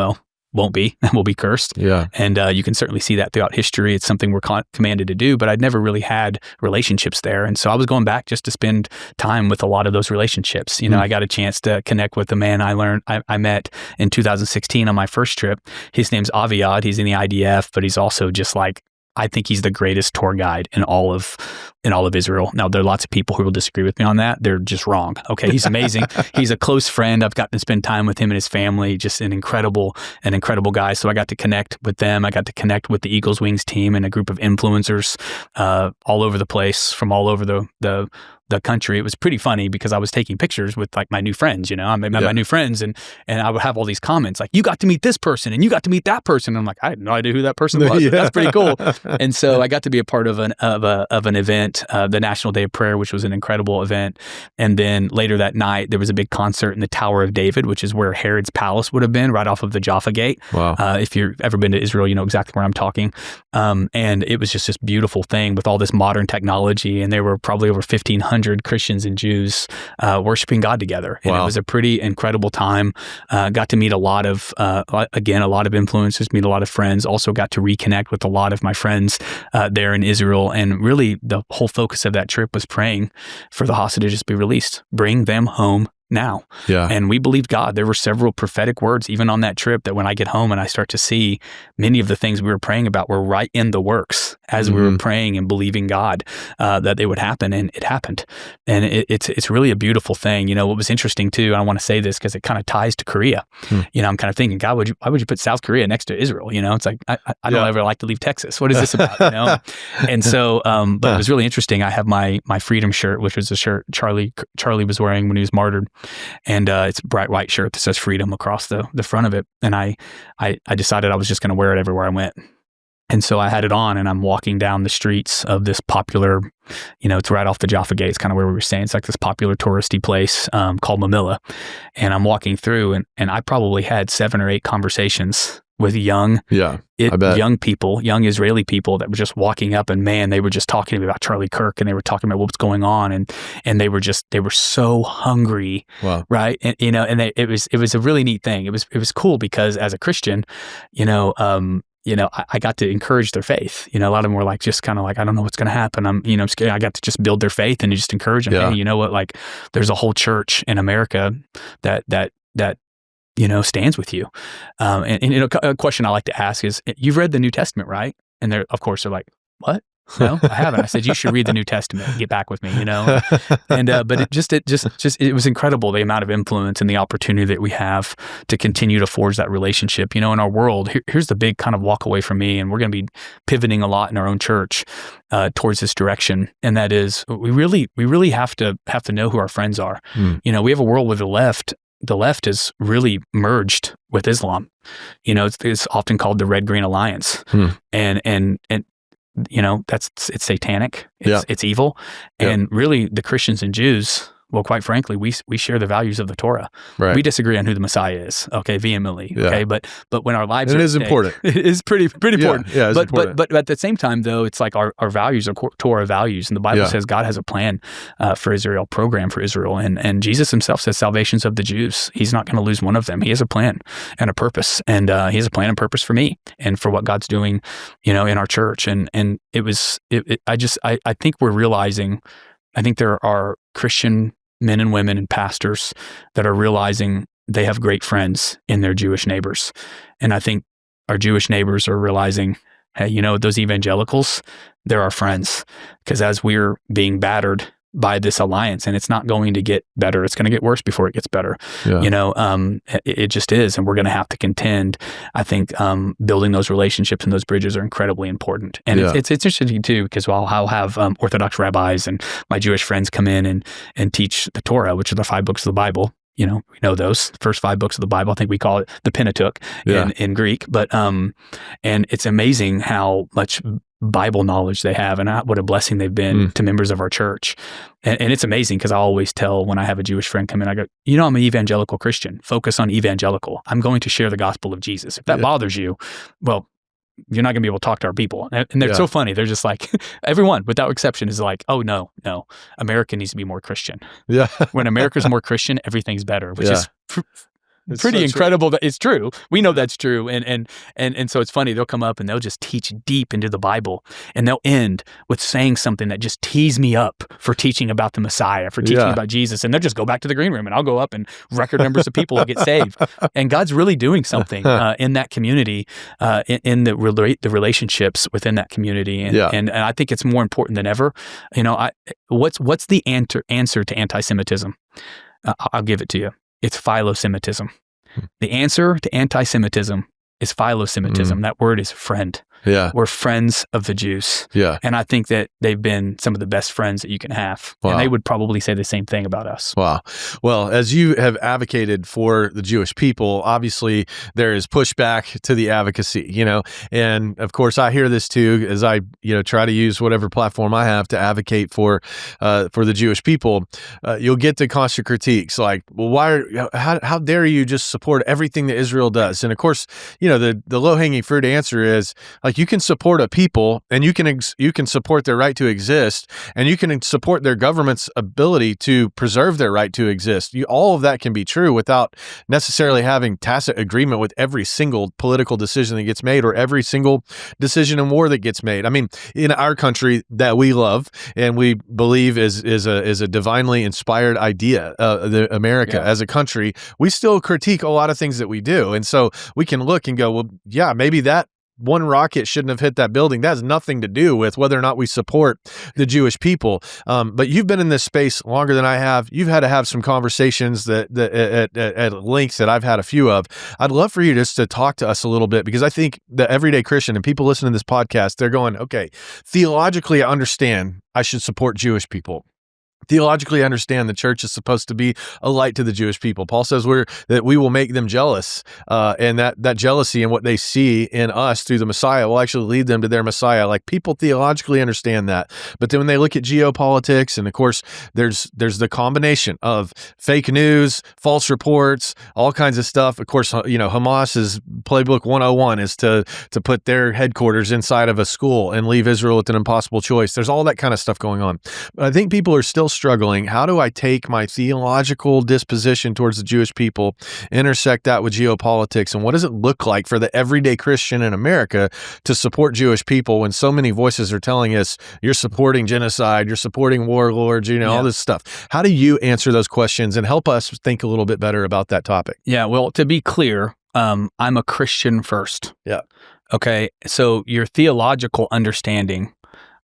won't be, and will be cursed. Yeah. And you can certainly see that throughout history. It's something we're commanded to do, but I'd never really had relationships there. And so I was going back just to spend time with a lot of those relationships. I got a chance to connect with the man I met in 2016 on my first trip. His name's Aviad. He's in the IDF, but he's also just like, I think he's the greatest tour guide in all of Israel. Now, there are lots of people who will disagree with me on that. They're just wrong. Okay, he's amazing. He's a close friend. I've gotten to spend time with him and his family. Just an incredible guy. So I got to connect with them. I got to connect with the Eagle's Wings team and a group of influencers all over the place, from all over the country. It was pretty funny because I was taking pictures with like my new friends, I met my new friends, and I would have all these comments like, you got to meet this person and you got to meet that person. And I'm like, I had no idea who that person was. But that's pretty cool. And so I got to be a part of an event, the National Day of Prayer, which was an incredible event. And then later that night, there was a big concert in the Tower of David, which is where Herod's palace would have been, right off of the Jaffa Gate. Wow. If you've ever been to Israel, you know exactly where I'm talking. And it was just this beautiful thing with all this modern technology. And there were probably over 1,500 Christians and Jews worshiping God together. And it was a pretty incredible time. Got to meet a lot of influencers, meet a lot of friends, also got to reconnect with a lot of my friends there in Israel. And really the whole focus of that trip was praying for the hostages to be released, bring them home now. Yeah. And we believed God. There were several prophetic words even on that trip that when I get home and I start to see many of the things we were praying about were right in the works as we were praying and believing God that they would happen, and it happened. And it's really a beautiful thing. What was interesting too, and I want to say this because it kind of ties to Korea. I'm kind of thinking, God, why would you put South Korea next to Israel? It's like, I don't ever like to leave Texas. What is this about? And so, but it was really interesting. I have my freedom shirt, which was a shirt Charlie was wearing when he was martyred. And it's a bright white shirt that says freedom across the front of it. And I decided I was just going to wear it everywhere I went. And so I had it on, and I'm walking down the streets of this popular, it's right off the Jaffa Gate. It's kind of where we were staying. It's like this popular touristy place called Mamilla. And I'm walking through, and I probably had 7 or 8 conversations with young people, young Israeli people that were just walking up, and man, they were just talking to me about Charlie Kirk, and they were talking about what's going on, and they were so hungry, right? And it was a really neat thing. It was cool because as a Christian, I got to encourage their faith. A lot of them were like, just kind of like, I don't know what's going to happen. I'm scared. I got to just build their faith and just encourage them. Hey, you know what? Like, there's a whole church in America that stands with you. And a question I like to ask is, you've read the New Testament, right? And they're like, what? No, I haven't. I said, you should read the New Testament and get back with me, And but it was incredible, the amount of influence and the opportunity that we have to continue to forge that relationship. In our world, here's the big kind of walk away from me, and we're going to be pivoting a lot in our own church towards this direction, and that is we really have to know who our friends are. We have a world where the left is really merged with Islam. It's often called the Red-Green Alliance, and it's satanic. It's evil, and really the Christians and Jews. Well, quite frankly, we share the values of the Torah. Right. We disagree on who the Messiah is, vehemently. Yeah. Okay, but when our lives and are it is important. It is pretty important. Yeah, it's important. But at the same time, though, it's like our values are Torah values, and the Bible says God has a plan for Israel, program for Israel, and Jesus himself says salvation's of the Jews. He's not going to lose one of them. He has a plan and a purpose, and he has a plan and purpose for me and for what God's doing, in our church. And I think we're realizing. I think there are Christian men and women and pastors that are realizing they have great friends in their Jewish neighbors. And I think our Jewish neighbors are realizing, hey, those evangelicals, they're our friends. Because as we're being battered by this alliance, and it's not going to get better, it's going to get worse before it gets better. It just is, and we're going to have to contend. I think building those relationships and those bridges are incredibly important. And it's interesting too, because I'll have Orthodox rabbis and my Jewish friends come in and teach the Torah, which are the 5 books of the Bible. We know those first 5 books of the Bible. I think we call it the Pentateuch in Greek. But and it's amazing how much Bible knowledge they have, and what a blessing they've been to members of our church. And it's amazing, because I always tell when I have a Jewish friend come in, I go, I'm an evangelical Christian. Focus on evangelical. I'm going to share the gospel of Jesus. If that bothers you, well, you're not going to be able to talk to our people. And they're so funny. They're just like, everyone without exception is like, oh, no, America needs to be more Christian. Yeah. When America's more Christian, everything's better, which is pretty incredible. That it's true. We know that's true. And so it's funny. They'll come up and they'll just teach deep into the Bible, and they'll end with saying something that just tees me up for teaching about the Messiah, for teaching about Jesus. And they'll just go back to the green room, and I'll go up, and record numbers of people will get saved. And God's really doing something in that community, in the relationships within that community. And I think it's more important than ever. What's the answer to anti-Semitism? I'll give it to you. It's philo-Semitism. The answer to anti-Semitism is philo-Semitism. That word is friend. Yeah. We're friends of the Jews. Yeah. And I think that they've been some of the best friends that you can have. Wow. And they would probably say the same thing about us. Wow. Well, as you have advocated for the Jewish people, obviously there is pushback to the advocacy, and of course I hear this too, as I, try to use whatever platform I have to advocate for the Jewish people. You'll get the constant critiques like, well, how dare you just support everything that Israel does? And of course, the low-hanging fruit answer is, like, you can support a people, and you can support their right to exist, and you can support their government's ability to preserve their right to exist. All of that can be true without necessarily having tacit agreement with every single political decision that gets made, or every single decision in war that gets made. I mean, in our country that we love and we believe is a divinely inspired idea, America as a country, we still critique a lot of things that we do, and so we can look and go, well, yeah, maybe that one rocket shouldn't have hit that building. That has nothing to do with whether or not we support the Jewish people. But you've been in this space longer than I have. You've had to have some conversations that at length that I've had a few of. I'd love for you just to talk to us a little bit, because I think the everyday Christian and people listening to this podcast, they're going, okay, theologically, I understand I should support Jewish people. Theologically, I understand the church is supposed to be a light to the Jewish people. Paul says that we will make them jealous, and that jealousy and what they see in us through the Messiah will actually lead them to their Messiah. Like, people theologically understand that. But then when they look at geopolitics, and of course, there's the combination of fake news, false reports, all kinds of stuff. Of course, Hamas's playbook 101 is to put their headquarters inside of a school and leave Israel with an impossible choice. There's all that kind of stuff going on. But I think people are still struggling. How do I take my theological disposition towards the Jewish people, intersect that with geopolitics, and what does it look like for the everyday Christian in America to support Jewish people when so many voices are telling us you're supporting genocide, you're supporting warlords, all this stuff? How do you answer those questions and help us think a little bit better about that topic? Yeah, well, to be clear, I'm a Christian first. Yeah. Okay, so your theological understanding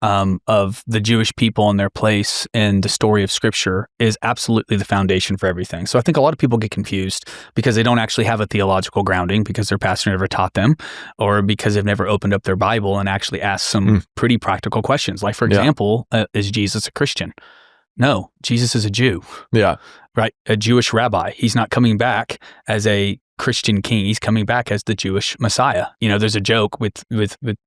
of the Jewish people and their place in the story of Scripture is absolutely the foundation for everything. So I think a lot of people get confused because they don't actually have a theological grounding because their pastor never taught them, or because they've never opened up their Bible and actually asked some pretty practical questions. Like, for example, is Jesus a Christian? No, Jesus is a Jew. Yeah. Right? A Jewish rabbi. He's not coming back as a Christian king. He's coming back as the Jewish Messiah. You know, there's a joke with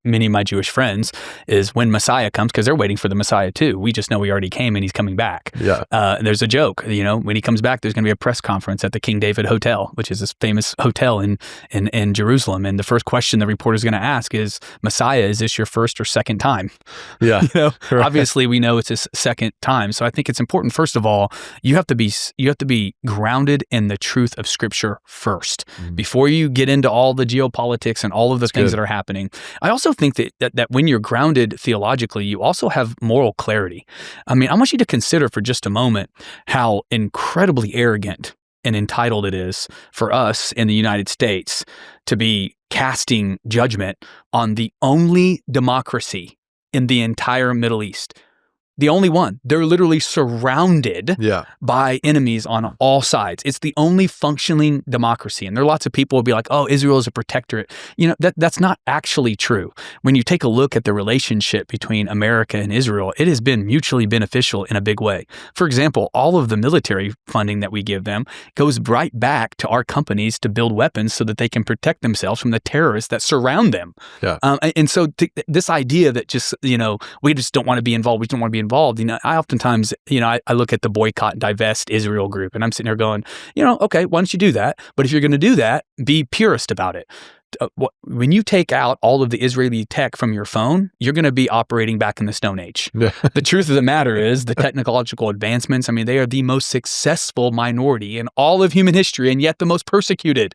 many of my Jewish friends is when Messiah comes, because they're waiting for the Messiah too. We just know he already came and he's coming back. Yeah. There's a joke, you know, when he comes back, there's going to be a press conference at the King David Hotel, which is this famous hotel in Jerusalem. And the first question the reporter's going to ask is, Messiah, is this your first or second time? Yeah. You know, Right. obviously we know it's his second time. So I think it's important, first of all, you have to be grounded in the truth of Scripture first. Before you get into all the geopolitics and all of the things that are happening. I also think that when you're grounded theologically, you also have moral clarity. I mean, I want you to consider for just a moment how incredibly arrogant and entitled it is for us in the United States to be casting judgment on the only democracy in the entire Middle East. The only one. They're literally surrounded by enemies on all sides. It's the only functioning democracy. And there are lots of people who will be like, oh, Israel is a protectorate. You know, that's not actually true. When you take a look at the relationship between America and Israel, it has been mutually beneficial in a big way. For example, all of the military funding that we give them goes right back to our companies to build weapons so that they can protect themselves from the terrorists that surround them. Yeah. And so this idea that just, you know, we just don't want to be involved, we don't want to be involved. You know, I oftentimes, you know, I look at the boycott and divest Israel group and I'm sitting there going, you know, okay, why don't you do that? But if you're going to do that, be purist about it. When you take out all of the Israeli tech from your phone, you're going to be operating back in the Stone Age. The truth of the matter is the technological advancements, I mean, they are the most successful minority in all of human history and yet the most persecuted,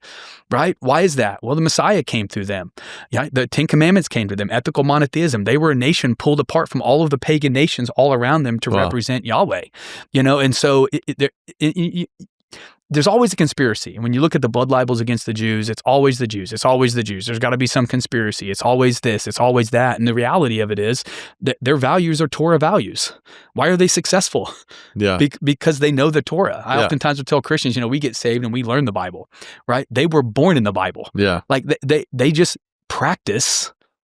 right? Why is that? Well, the Messiah came through them. Yeah, the Ten Commandments came through them. Ethical monotheism. They were a nation pulled apart from all of the pagan nations all around them to represent Yahweh. You know, and so there's always a conspiracy. And when you look at the blood libels against the Jews, it's always the Jews. It's always the Jews. There's got to be some conspiracy. It's always this. It's always that. And the reality of it is that their values are Torah values. Why are they successful? Yeah. Because they know the Torah. I oftentimes will tell Christians, you know, we get saved and we learn the Bible, right? They were born in the Bible. Yeah. Like they just practice,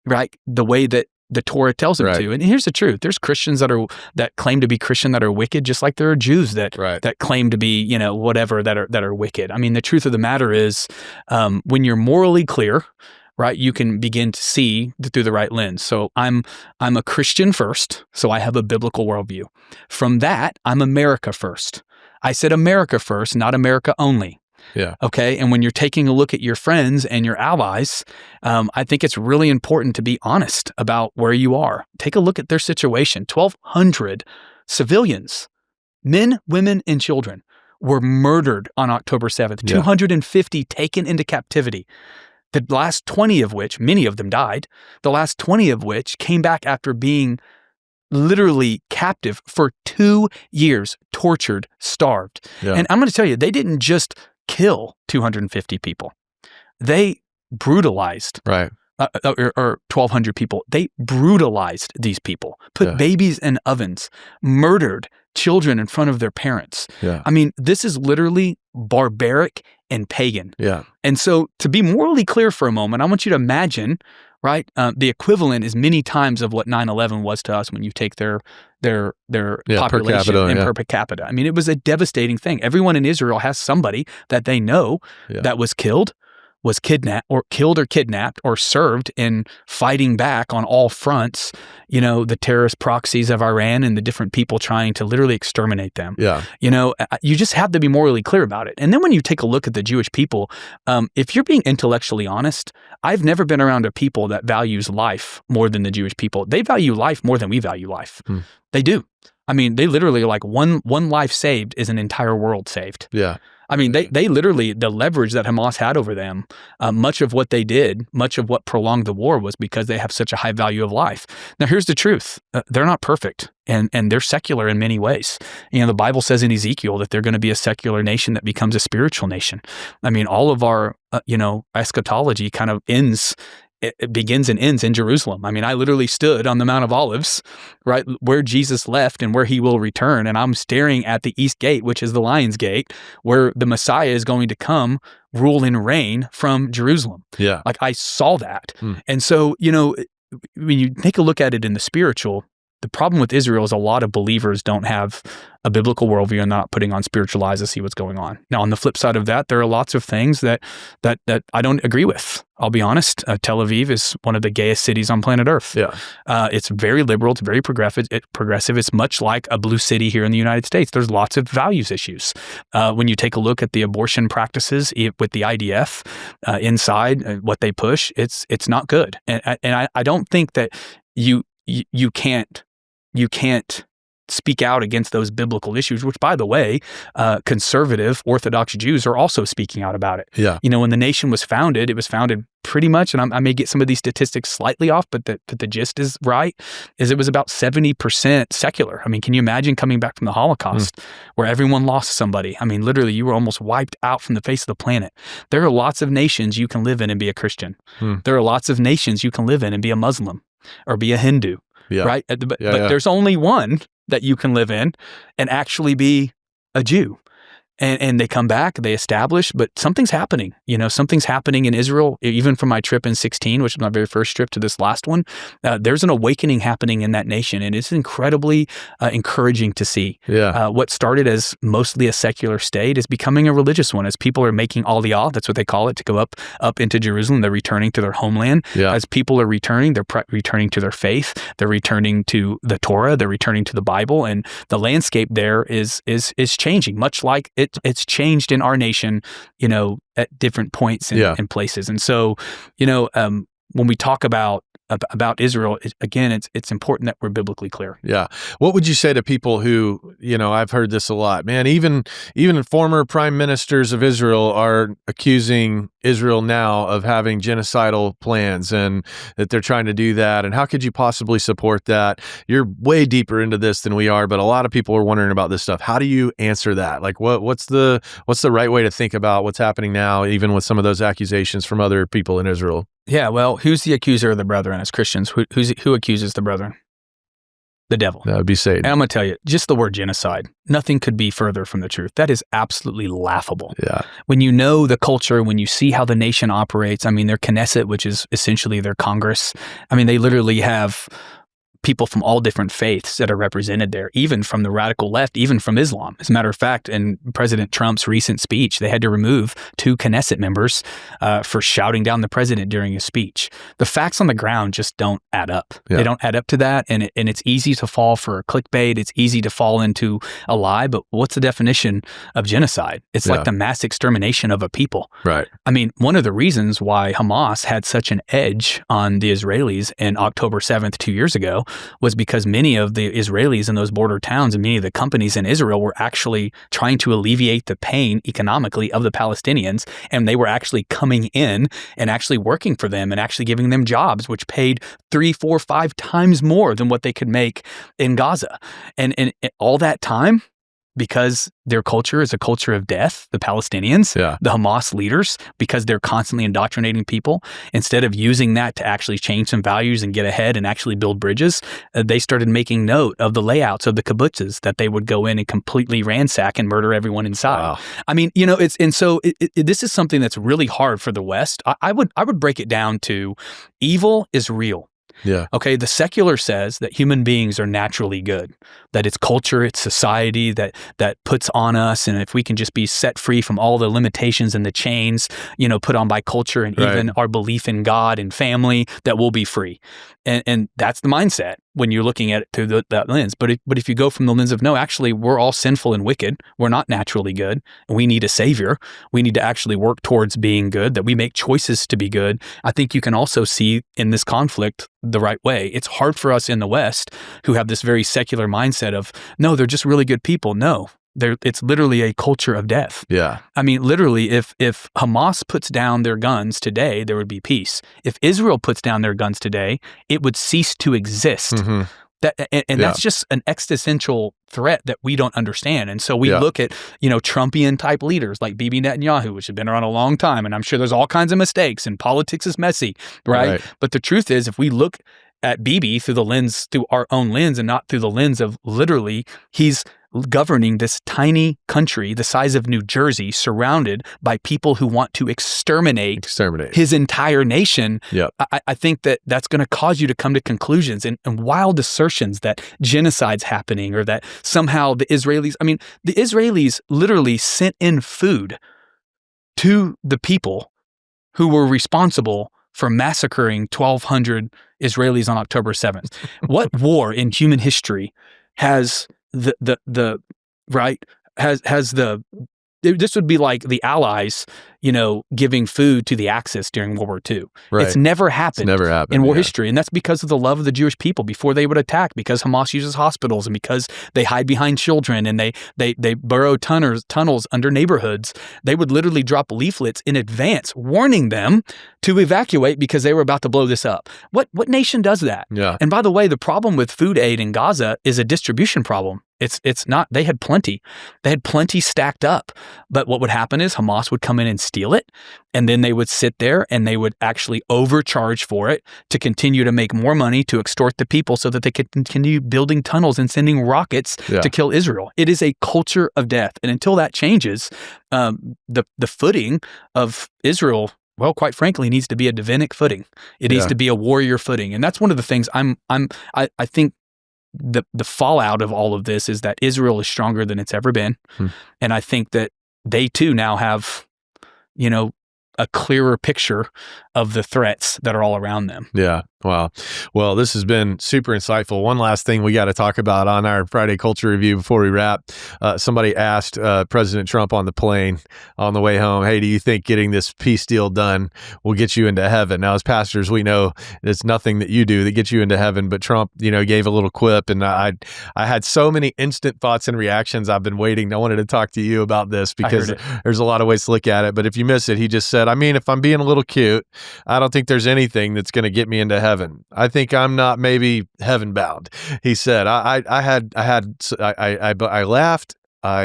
right, the way that the Torah tells them to. And here's the truth. There's Christians that claim to be Christian that are wicked, just like there are Jews that claim to be, you know, whatever, that are wicked. I mean, the truth of the matter is when you're morally clear, right, you can begin to see through the right lens. So I'm a Christian first, so I have a biblical worldview. From that, I'm America first. I said America first, not America only. Yeah. Okay. And when you're taking a look at your friends and your allies, I think it's really important to be honest about where you are. Take a look at their situation. 1,200 civilians, men, women, and children were murdered on October 7th. 250 taken into captivity. The last 20 of which, many of them died, the last 20 of which came back after being literally captive for 2 years, tortured, starved. Yeah. And I'm going to tell you, they didn't just kill 250 people. They brutalized or 1,200 people. They brutalized these people, put babies in ovens, murdered children in front of their parents. Yeah. I mean, this is literally barbaric and pagan. Yeah. And so to be morally clear for a moment, I want you to imagine, right? The equivalent is many times of what 9/11 was to us when you take their population per capita. I mean, it was a devastating thing. Everyone in Israel has somebody that they know that was killed, was kidnapped or served in fighting back on all fronts, you know, the terrorist proxies of Iran and the different people trying to literally exterminate them. Yeah. You know, you just have to be morally clear about it. And then when you take a look at the Jewish people, if you're being intellectually honest, I've never been around a people that values life more than the Jewish people. They value life more than we value life. They do. I mean, they literally like one life saved is an entire world saved. Yeah. I mean, they literally, the leverage that Hamas had over them, much of what they did, much of what prolonged the war was because they have such a high value of life. Now, here's the truth. They're not perfect and they're secular in many ways. You know, the Bible says in Ezekiel that they're going to be a secular nation that becomes a spiritual nation. I mean, all of our, eschatology kind of ends it begins and ends in Jerusalem. I mean, I literally stood on the Mount of Olives, right, where Jesus left and where he will return. And I'm staring at the East Gate, which is the Lion's Gate, where the Messiah is going to come, rule and reign from Jerusalem. Yeah. Like, I saw that. And so, when you take a look at it in the spiritual, the problem with Israel is a lot of believers don't have a biblical worldview and not putting on spiritual eyes to see what's going on. Now, on the flip side of that, there are lots of things that I don't agree with. I'll be honest. Tel Aviv is one of the gayest cities on planet Earth. Yeah. It's very liberal. It's very progressive. It's much like a blue city here in the United States. There's lots of values issues. When you take a look at the abortion practices with the IDF inside, what they push, it's not good. And I don't think that you can't speak out against those biblical issues, which, by the way, conservative Orthodox Jews are also speaking out about it. Yeah. When the nation was founded, it was founded pretty much, and I may get some of these statistics slightly off, but the gist is right, is it was about 70% secular. I mean, can you imagine coming back from the Holocaust where everyone lost somebody? I mean, literally, you were almost wiped out from the face of the planet. There are lots of nations you can live in and be a Christian. There are lots of nations you can live in and be a Muslim or be a Hindu. Yeah. Right? But there's only one that you can live in and actually be a Jew. And they come back, they establish, but something's happening. Something's happening in Israel, even from my trip in 2016, which was my very first trip to this last one. There's an awakening happening in that nation, and it's incredibly encouraging to see. Yeah. What started as mostly a secular state is becoming a religious one, as people are making aliyah, that's what they call it, to go up into Jerusalem. They're returning to their homeland. Yeah. As people are returning, they're returning to their faith. They're returning to the Torah. They're returning to the Bible, and the landscape there is changing, much like it's changed in our nation, at different points and places. And so, when we talk about Israel, again, it's important that we're biblically clear. Yeah. What would you say to people who, I've heard this a lot, man, even former prime ministers of Israel are accusing Israel now of having genocidal plans and that they're trying to do that. And how could you possibly support that? You're way deeper into this than we are, but a lot of people are wondering about this stuff. How do you answer that? Like what's the right way to think about what's happening now, even with some of those accusations from other people in Israel? Yeah, well, who's the accuser of the brethren as Christians? Who accuses the brethren? The devil. That would be Satan. And I'm going to tell you, just the word genocide, nothing could be further from the truth. That is absolutely laughable. Yeah. When you know the culture, when you see how the nation operates, I mean, their Knesset, which is essentially their Congress, I mean, they literally have people from all different faiths that are represented there, even from the radical left, even from Islam. As a matter of fact, in President Trump's recent speech, they had to remove 2 Knesset members for shouting down the president during his speech. The facts on the ground just don't add up. Yeah. They don't add up to that, and it's easy to fall for clickbait. It's easy to fall into a lie, but what's the definition of genocide? It's like the mass extermination of a people. Right. I mean, one of the reasons why Hamas had such an edge on the Israelis in October 7th, 2 years ago, was because many of the Israelis in those border towns and many of the companies in Israel were actually trying to alleviate the pain economically of the Palestinians, and they were actually coming in and actually working for them and actually giving them jobs, which paid 3, 4, 5 times more than what they could make in Gaza. And all that time, because their culture is a culture of death, the Palestinians, the Hamas leaders, because they're constantly indoctrinating people, instead of using that to actually change some values and get ahead and actually build bridges, they started making note of the layouts of the kibbutzes that they would go in and completely ransack and murder everyone inside. Wow. I mean, this is something that's really hard for the West. I would break it down to evil is real. Yeah. Okay. The secular says that human beings are naturally good, that it's culture, it's society that puts on us. And if we can just be set free from all the limitations and the chains, put on by culture and even our belief in God and family, that we'll be free. And that's the mindset when you're looking at it through that lens. But if you go from the lens of, no, actually, we're all sinful and wicked. We're not naturally good. And we need a savior. We need to actually work towards being good, that we make choices to be good. I think you can also see in this conflict the right way. It's hard for us in the West who have this very secular mindset of, no, they're just really good people. No. It's literally a culture of death. Yeah. I mean, literally, if Hamas puts down their guns today, there would be peace. If Israel puts down their guns today, it would cease to exist. And that's just an existential threat that we don't understand. And so we look at, Trumpian type leaders like Bibi Netanyahu, which have been around a long time. And I'm sure there's all kinds of mistakes and politics is messy, right? But the truth is, if we look at Bibi through our own lens and not through the lens of literally, he's governing this tiny country the size of New Jersey, surrounded by people who want to exterminate his entire nation. I think that's going to cause you to come to conclusions and wild assertions that genocide's happening, or that somehow the Israelis literally sent in food to the people who were responsible for massacring 1,200 Israelis on October 7th. What war in human history has this would be like the Allies, giving food to the Axis during World War II. It's never happened in war history. And that's because of the love of the Jewish people before they would attack, because Hamas uses hospitals and because they hide behind children and they burrow tunnels under neighborhoods. They would literally drop leaflets in advance warning them to evacuate because they were about to blow this up. What nation does that? And by the way, the problem with food aid in Gaza is a distribution problem. It's not, they had plenty stacked up, but what would happen is Hamas would come in and steal it, and then they would sit there and they would actually overcharge for it to continue to make more money to extort the people so that they could continue building tunnels and sending rockets to kill Israel. It is a culture of death, and until that changes, the footing of Israel, well, quite frankly, needs to be a divinic footing. It needs to be a warrior footing, and that's one of the things I think. The fallout of all of this is that Israel is stronger than it's ever been. And I think that they too now have, a clearer picture of the threats that are all around them. Yeah. Wow. Well, this has been super insightful. One last thing we got to talk about on our Friday Culture Review before we wrap. Somebody asked President Trump on the plane on the way home, hey, do you think getting this peace deal done will get you into heaven? Now, as pastors, we know it's nothing that you do that gets you into heaven, but Trump, gave a little quip, and I had so many instant thoughts and reactions. I've been waiting. I wanted to talk to you about this because there's a lot of ways to look at it, but if you miss it, he just said, if I'm being a little cute, I don't think there's anything that's going to get me into heaven. I think I'm not maybe heaven bound. He said, I laughed. I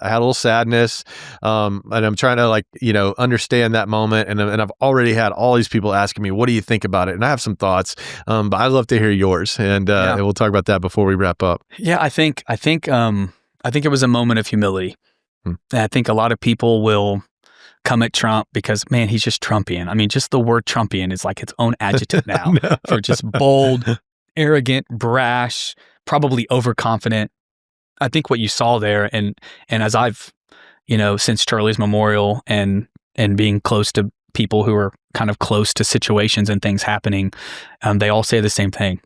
had a little sadness, and I'm trying to understand that moment. And I've already had all these people asking me, what do you think about it? And I have some thoughts, but I'd love to hear yours. And we'll talk about that before we wrap up. Yeah, I think it was a moment of humility. And I think a lot of people will come at Trump because, man, he's just Trumpian. Just the word Trumpian is like its own adjective now for just bold, arrogant, brash, probably overconfident. I think what you saw there, and as I've, since Charlie's memorial and being close to people who are kind of close to situations and things happening, they all say the same thing.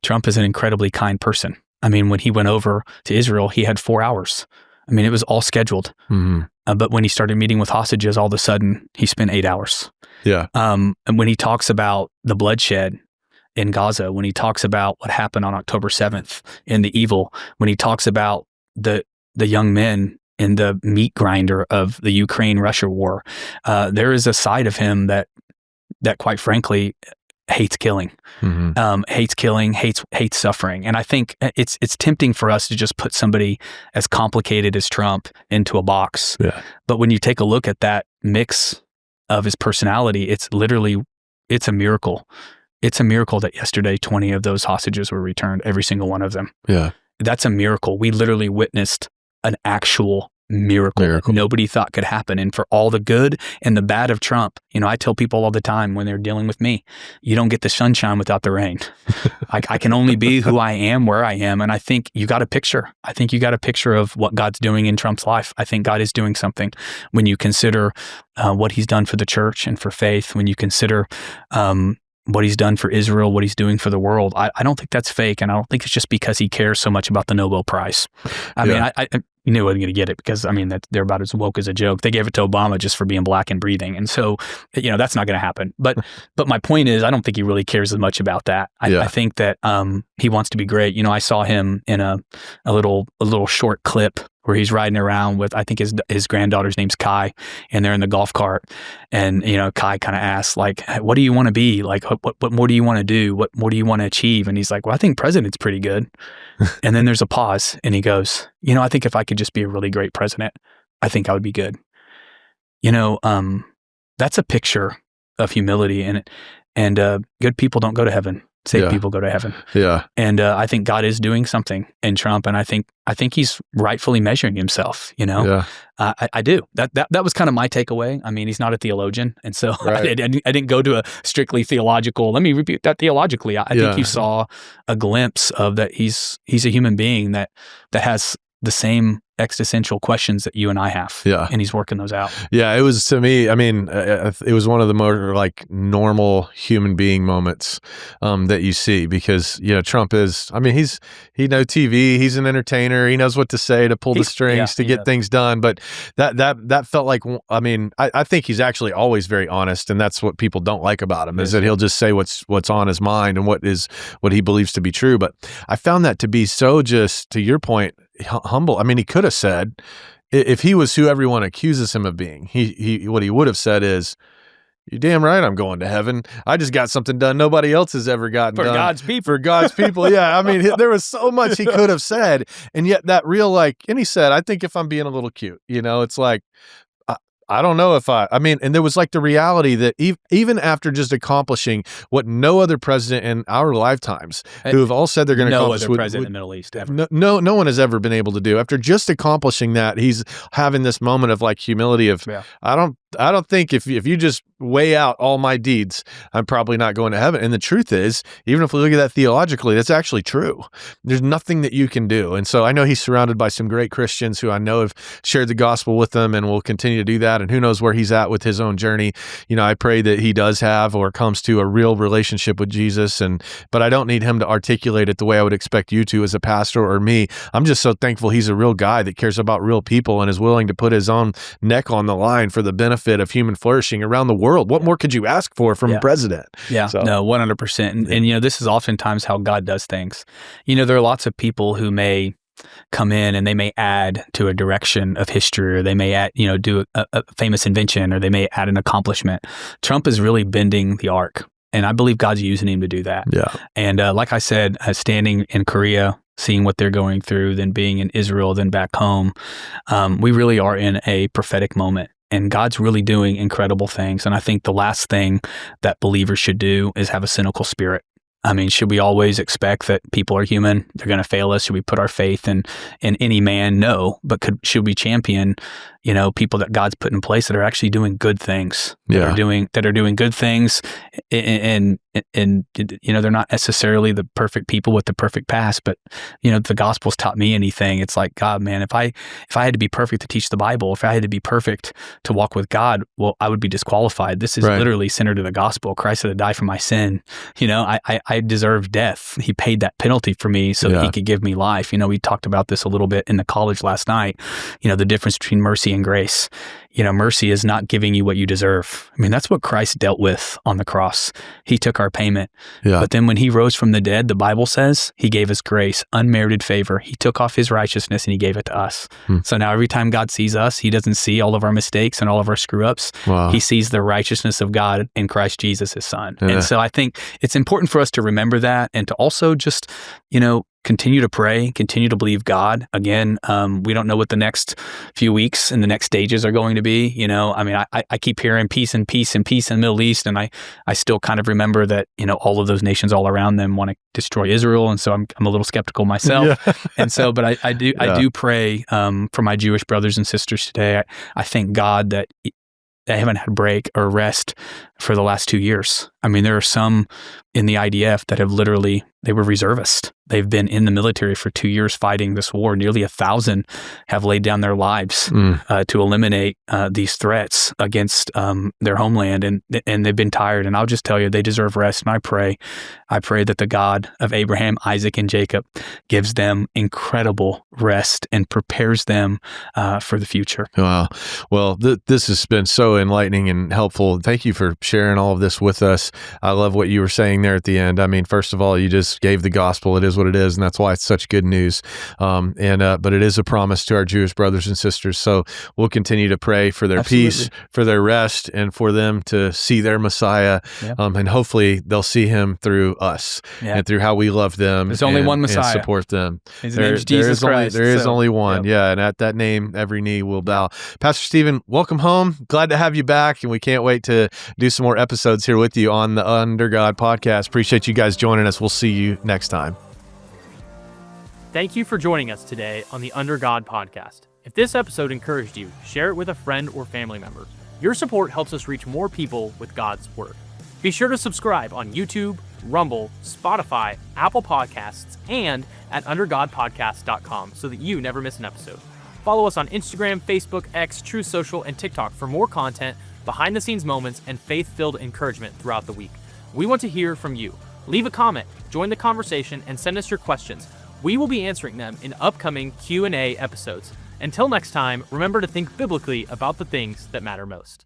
Trump is an incredibly kind person. When he went over to Israel, he had 4 hours. It was all scheduled. But when he started meeting with hostages, all of a sudden he spent 8 hours. Yeah. And when he talks about the bloodshed in Gaza, when he talks about what happened on October 7th and the evil, when he talks about the young men in the meat grinder of the Ukraine-Russia war, there is a side of him that quite frankly hates killing, hates suffering. And I think it's tempting for us to just put somebody as complicated as Trump into a box. Yeah. But when you take a look at that mix of his personality, it's a miracle. It's a miracle that yesterday 20 of those hostages were returned, every single one of them. Yeah. That's a miracle. We literally witnessed an actual miracle that nobody thought could happen. And for all the good and the bad of Trump, I tell people all the time when they're dealing with me, you don't get the sunshine without the rain. I can only be who I am, where I am. And I think you got a picture. I think you got a picture of what God's doing in Trump's life. I think God is doing something when you consider what he's done for the church and for faith, when you consider what he's done for Israel, what he's doing for the world. I don't think that's fake, and I don't think it's just because he cares so much about the Nobel Prize. you knew I wasn't going to get it because, I mean, they're about as woke as a joke. They gave it to Obama just for being black and breathing. And so, that's not going to happen. But my point is, I don't think he really cares as much about that. I think that he wants to be great. I saw him in a little short clip where he's riding around with, I think his granddaughter's name's Kai, and they're in the golf cart. And, Kai kind of asks, like, what do you want to be? Like, what more do you want to do? What more do you want to achieve? And he's like, well, I think president's pretty good. And then there's a pause, and he goes, I think if I could just be a really great president, I think I would be good. That's a picture of humility, and good people don't go to heaven. Saved people go to heaven. Yeah. And I think God is doing something in Trump, and I think he's rightfully measuring himself, Yeah. I do. That was kind of my takeaway. I mean, he's not a theologian, and so right. I didn't go to a strictly theological, let me repeat that theologically. I think you saw a glimpse of that he's a human being that has the same existential questions that you and I have. Yeah. And he's working those out. Yeah. It was, to me, I mean, it was one of the more like normal human being moments that you see, because, Trump is, I mean, he knows TV, he's an entertainer, he knows what to say to pull the strings to get things done. But that felt like, I mean, I think he's actually always very honest, and that's what people don't like about him, is that he'll just say what's on his mind and what he believes to be true. But I found that to be so, just to your point, humble. I mean, he could have said, if he was who everyone accuses him of being, what he would have said is, "You're damn right I'm going to heaven. I just got something done nobody else has ever gotten done. For God's people. Yeah. I mean, there was so much he could have said. And yet that real, and he said, I think if I'm being a little cute, it's like, I don't know if I mean, and there was like the reality that even after just accomplishing what no other president in our lifetimes who have all said they're going to accomplish. No other president in the Middle East ever. No one has ever been able to do. After just accomplishing that, he's having this moment of like humility of, I don't think if you just weigh out all my deeds, I'm probably not going to heaven. And the truth is, even if we look at that theologically, that's actually true. There's nothing that you can do. And so I know he's surrounded by some great Christians who I know have shared the gospel with him and will continue to do that. And who knows where he's at with his own journey. I pray that he does have or comes to a real relationship with Jesus. But I don't need him to articulate it the way I would expect you to as a pastor or me. I'm just so thankful he's a real guy that cares about real people and is willing to put his own neck on the line for the benefit of human flourishing around the world. What more could you ask for from a president? Yeah, so, no, 100%. And this is oftentimes how God does things. There are lots of people who may come in and they may add to a direction of history, or they may add, do a famous invention, or they may add an accomplishment. Trump is really bending the arc, and I believe God's using him to do that. Yeah. And like I said, standing in Korea, seeing what they're going through, then being in Israel, then back home, we really are in a prophetic moment. And God's really doing incredible things. And I think the last thing that believers should do is have a cynical spirit. I mean, should we always expect that people are human? They're going to fail us. Should we put our faith in any man? No. But should we champion, people that God's put in place that are actually doing good things? That are doing good things, and they're not necessarily the perfect people with the perfect past. But if the gospel's taught me anything, it's like, God, man, if I had to be perfect to teach the Bible, if I had to be perfect to walk with God, well, I would be disqualified. This is literally centered to the gospel. Christ had to die for my sin. I deserve death. He paid that penalty for me so that he could give me life. We talked about this a little bit in the college last night, the difference between mercy and grace. Mercy is not giving you what you deserve. I mean, that's what Christ dealt with on the cross. He took our payment. Yeah. But then when he rose from the dead, the Bible says he gave us grace, unmerited favor. He took off his righteousness and he gave it to us. So now every time God sees us, he doesn't see all of our mistakes and all of our screw ups. Wow. He sees the righteousness of God in Christ Jesus, his son. Yeah. And so I think it's important for us to remember that, and to also just, continue to pray, continue to believe God. Again, we don't know what the next few weeks and the next stages are going to be. I keep hearing peace and peace and peace in the Middle East, and I still kind of remember that, all of those nations all around them want to destroy Israel, and so I'm a little skeptical myself. Yeah. And so, but I do pray for my Jewish brothers and sisters today. I thank God that they haven't had a break or rest for the last 2 years. I mean, there are some in the IDF that have they were reservists. They've been in the military for 2 years fighting this war. Nearly 1,000 have laid down their lives to eliminate these threats against their homeland, and they've been tired. And I'll just tell you, they deserve rest. And I pray that the God of Abraham, Isaac, and Jacob gives them incredible rest and prepares them for the future. Wow. Well, this has been so enlightening and helpful. Thank you for sharing all of this with us. I love what you were saying there at the end. I mean, first of all, you just gave the gospel. It is what it is, and that's why it's such good news. But it is a promise to our Jewish brothers and sisters. So we'll continue to pray for their peace, for their rest, and for them to see their Messiah. Yeah. And hopefully they'll see him through us and through how we love them. There's only one Messiah. And support them. His name's Jesus Christ. There is only one. Yep. Yeah. And at that name, every knee will bow. Pastor Stephen, welcome home. Glad to have you back. And we can't wait to do some more episodes here with you on the Under God podcast. Appreciate you guys joining us. We'll see you next time. Thank you for joining us today on the Under God podcast. If this episode encouraged you, share it with a friend or family member. Your support helps us reach more people with God's Word. Be sure to subscribe on YouTube, Rumble, Spotify, Apple Podcasts, and at undergodpodcast.com so that you never miss an episode. Follow us on Instagram, Facebook, X, True Social, and TikTok for more content, behind-the-scenes moments, and faith-filled encouragement throughout the week. We want to hear from you. Leave a comment, join the conversation, and send us your questions. We will be answering them in upcoming Q&A episodes. Until next time, remember to think biblically about the things that matter most.